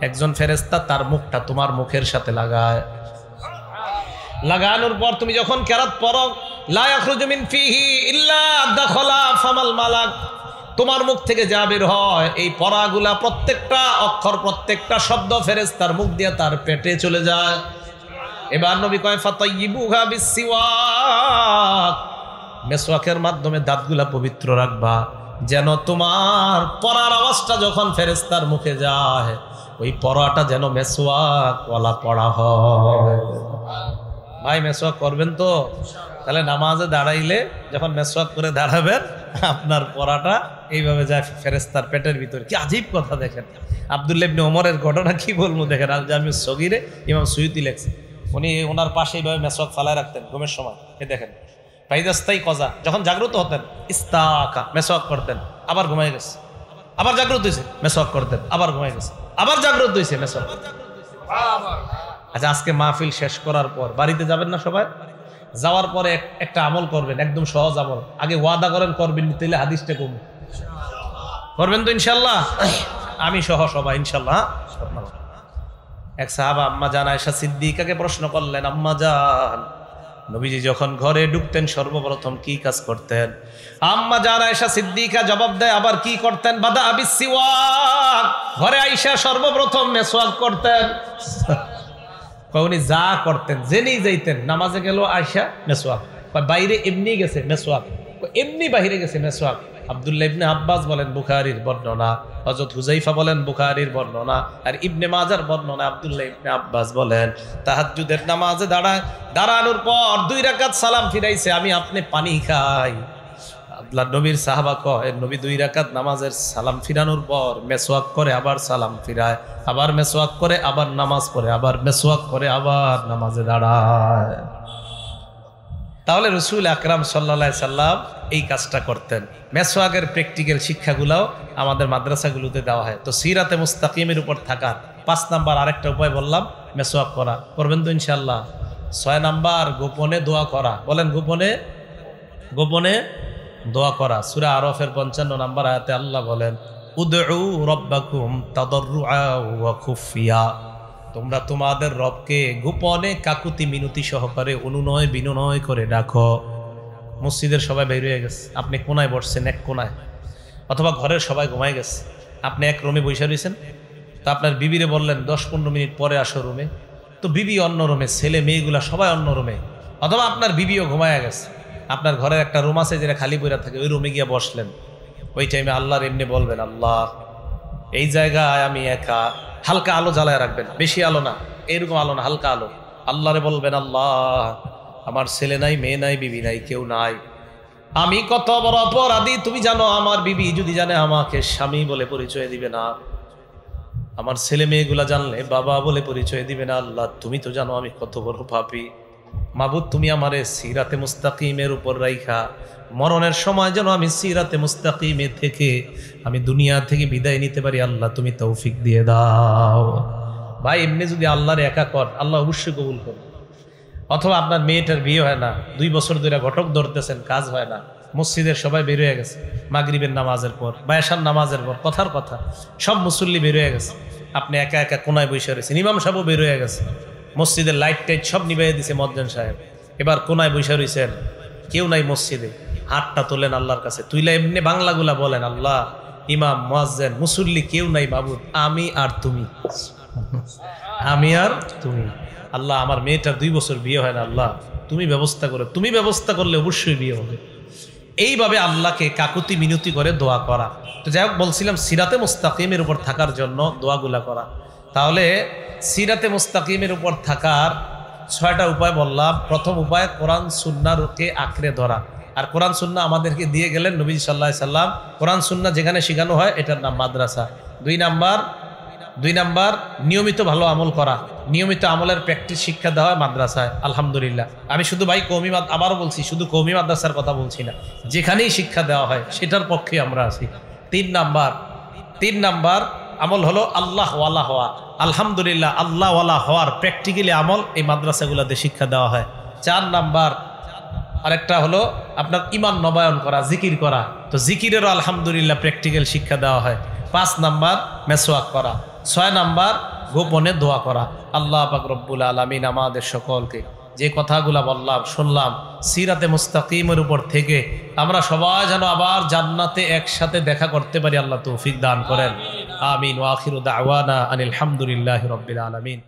একজন ফেরেশতা তার মুখটা তোমার মুখের সাথে লাগায়, লাগানোর পর তুমি যখন কেরাত পড়ো, লা ইয়াখরুজু মিন ফিহি ইল্লা দাখালা ফামাল মালাক, তোমার মুখ থেকে যা বের হয় এই পড়াগুলা প্রত্যেকটা অক্ষর, প্রত্যেকটা শব্দ ফেরেশতার মুখ দিয়ে তার পেটে চলে যায়। এবার নবী কয় ফাতাইয়িবুহা বিসসিওয়াক, মেসওয়াকের মাধ্যমে দাঁতগুলা পবিত্র রাখবা, যেন তোমার পড়ার আওয়াজটা যখন ফেরেশতার মুখে যায়, ওই পড়াটা যেন মেসওয়াক ওয়ালা পড়া হয়। ভাই মেসওয়াক করবেন তো? তাহলে নামাজে দাঁড়াইলে যখন মেসওয়াক করে দাঁড়াবেন, আপনার পড়াটা এইভাবে যায় ফেরেশতার পেটের ভিতরে। কি আজীব কথা দেখেন, আব্দুল্লাহ ইবনে ওমরের ঘটনা কি বলবো দেখেন, আল জামিউস সগীরে ইমাম সুয়ুতি লেখছে, উনি ওনার পাশে এইভাবে মেসওয়াক ফালায় রাখতেন ঘুমের সময়। এ দেখেন ফাইদাস্তাই কজা, যখন জাগ্রত হতেন ইস্তাকা মেসওয়াক করতেন, আবার ঘুমাই গেছে, আবার জাগ্রত হয়েছে মেসওয়াক করতেন, আবার ঘুমাই গেছে, আবার জাগ্রত হয়েছে মেসওয়াক। আচ্ছা আজকে মাহফিল শেষ করার পর বাড়িতে যাবেন না সবাই? যাওয়ার পরে একটা আমল করবেন, একদম সহজ আমল, আগে ওয়াদা করেন করবেন, তাহলে হাদিসটা কমবে, করবেন তো ইনশাল্লাহ? আমি সহ সবাই ইনশাল্লাহ। এক সাহাবা আম্মা জান আয়েশা সিদ্দিকাকে প্রশ্ন করলেন, আম্মা জান নবীজি যখন ঘরে ঢুকতেন সর্বপ্রথম কি কাজ করতেন? আম্মা জান আয়েশা সিদ্দিকা জবাব দেয়, আবার কি করতেন? বাদা আবিস সিওয়াক, ঘরে আয়েশা সর্বপ্রথম মেসওয়াক করতেন। উনি যা করতেন জেনেই যাইতেন, নামাজে গেল আয়েশা মেসওয়াক, বাইরে এমনি গেছে মেসওয়াক, এমনি বাইরে গেছে মেসওয়াক। আব্দুল্লাহ ইবনে আব্বাস বলেন বুখারীর বর্ণনা, হযরত হুযায়ফা বলেন বুখারীর বর্ণনা, আর ইবনে মাজার বর্ণনা। আব্দুল্লাহ ইবনে আব্বাস বলেন তাহাজ্জুদের নামাজে দাঁড়ানোর পর 2 রাকাত সালাম ফিরাইছে, আমি আপনি পানি খাই। আল্লাহ নবীর সাহাবা কয় নবী 2 রাকাত নামাজের সালাম ফিরানোর পর মেসওয়াক করে, আবার সালাম ফিরায়, আবার মেসওয়াক করে, আবার নামাজ পড়ে, আবার মেসওয়াক করে, আবার নামাজে দাঁড়ায়। তাহলে রাসূল আকরাম সাল্লাল্লাহু আলাইহি সাল্লাম এই কাজটা করতেন। মেসওয়াকের প্র্যাকটিক্যাল শিক্ষাগুলোও আমাদের মাদ্রাসাগুলোতে দেওয়া হয়। তো সিরাতে মুস্তাকিমের উপর থাকার 5 নাম্বার আরেকটা উপায় বললাম, মেসওয়াক করা, করবেন তো ইনশাআল্লাহ। 6 নাম্বার গোপনে দোয়া করা, বলেন গোপনে দোয়া করা। সূরা আরাফের 55 নাম্বার আয়াতে আল্লাহ বলেন উদউ রাব্বাকুম তাদাররুআ ওয়া খুফিয়া, তোমরা তোমাদের রবকে গোপনে কাকুতি মিনতি সহকারে অনুনয় বিনয় করে ডাকো। মসজিদের সবাই বের হয়ে গেছে, আপনি কোনায় বসছেন এক কোনায়, অথবা ঘরের সবাই ঘুমায় গেছে, আপনি এক রুমে বসে রয়েছেন। তো আপনার বিবিরে বললেন 10-15 মিনিট পরে আসো রুমে, তো বিবি অন্য রুমে, ছেলে মেয়েগুলা সবাই অন্য রুমে, অথবা আপনার বিবিও ঘুমায় গেছে, আপনার ঘরের একটা রুম আছে যেটা খালি বইরা থাকে, ওই রুমে গিয়ে বসলেন। ওই টাইমে আল্লাহর এমনি বলবেন, আল্লাহ এই জায়গায় আমি একা, হালকা আলো জ্বালায় রাখবেন, বেশি আলো না, এরকম আলো না, হালকা আলো। আল্লাহরে বলবেন, আল্লাহ আমার ছেলে নাই, মেয়ে নাই, বিবি নাই, কেউ নাই, আমি কত বড় অপরাধী তুমি জানো। আমার বিবি যদি জানে আমাকে স্বামী বলে পরিচয় দিবে না, আমার ছেলে মেয়েগুলা জানলে বাবা বলে পরিচয় দিবে না। আল্লাহ তুমি তো জানো আমি কত বড় পাপী। মাবুদ তুমি আমারে সিরাতে মুস্তাকিমের উপর রাইখা মরণের সময় যেন আমি সিরাতে মুস্তাকিমে থেকে আমি দুনিয়া থেকে বিদায় নিতে পারি, আল্লাহ তুমি তৌফিক দিয়ে দাও। ভাই এমনি যদি আল্লাহর একা কর, আল্লাহ অবশ্যই কবুল করবে। অথবা আপনার মেয়েটার বিয়ে হয় না, 2 বছর ধরে ঘটক ধরতেছেন, কাজ হয় না, মসজিদের সবাই বের হয়ে গেছে মাগরিবের নামাজের পর বা এশার নামাজের পর, কথার কথা সব মুসল্লি বের হয়ে গেছে, আপনি একা একা কোনায় বসে রয়েছেন, ইমাম সাহেবও বের হয়ে গেছে, মসজিদের লাইট টাইট সব নিভাইয়ে দিছে মুয়াজ্জিন সাহেব, এবার কোনায় বসে রয়েছেন, কেউ নাই মসজিদে। হাতটা তোলেন আল্লাহর কাছে, তুইলা এমনি বাংলাগুলা বলেন, আল্লাহ ইমাম মুয়াজ্জিন মুসল্লি কেউ নাই, মাবুদ আমি আর তুমি, আমি আর তুমি। আল্লাহ আমার মেয়েটার 2 বছর বিয়ে হয় না, আল্লাহ তুমি ব্যবস্থা করো, তুমি ব্যবস্থা করলে অবশ্যই বিয়ে হবে। এইভাবে আল্লাহকে কাকুতি মিনতি করে দোয়া করা। তো যাই হোক বলছিলাম সিরাতে মুস্তাকিমের উপর থাকার জন্য দোয়াগুলা করা। তাহলে সিরাতে মুস্তাকিমের উপর থাকার 6টা উপায় বললাম। প্রথম উপায় কোরআন সুন্নাহকে আঁকড়ে ধরা, আর কোরআন সুন্নাহ আমাদেরকে দিয়ে গেলেন নবী সাল্লাল্লাহু আলাইহি সাল্লাম। কোরআন সুন্নাহ যেখানে শেখানো হয় এটার নাম মাদ্রাসা। 2 নাম্বার নিয়মিত ভালো আমল করা, নিয়মিত আমলের প্র্যাকটিস শিক্ষা দেওয়া হয় মাদ্রাসায়। আলহামদুলিল্লাহ আমি শুধু ভাই কওমি আবারও বলছি, শুধু কওমি মাদ্রাসার কথা বলছি না, যেখানেই শিক্ষা দেওয়া হয় সেটার পক্ষে আমরা আছি। 3 নাম্বার 3 নাম্বার আমল হলো আল্লাহ ওয়ালা হওয়া। আলহামদুলিল্লাহ, আল্লাহ ওয়ালা হওয়ার প্র্যাকটিক্যালি আমল এই মাদ্রাসাগুলোতে শিক্ষা দেওয়া হয়। 4 নাম্বার আরেকটা হলো আপনার ইমান নবায়ন করা, জিকির করা। তো জিকিরেরও আলহামদুলিল্লাহ প্র্যাকটিক্যাল শিক্ষা দেওয়া হয়। 5 নাম্বার মেসওয়াক করা। 6 নাম্বার গোপনে দোয়া করা। আল্লাহ পাক রব্বুল আলামিন আমাদের সকলকে যে কথাগুলা বললাম শুনলাম সিরাতে মুস্তাকিমের উপর থেকে আমরা সবাই যেন আবার জান্নাতে একসাথে দেখা করতে পারি, আল্লাহ তৌফিক দান করেন। আমিন। ওয়া আখিরু দাওয়ানা আনিল হামদুলিল্লাহি রাব্বিল আলামিন।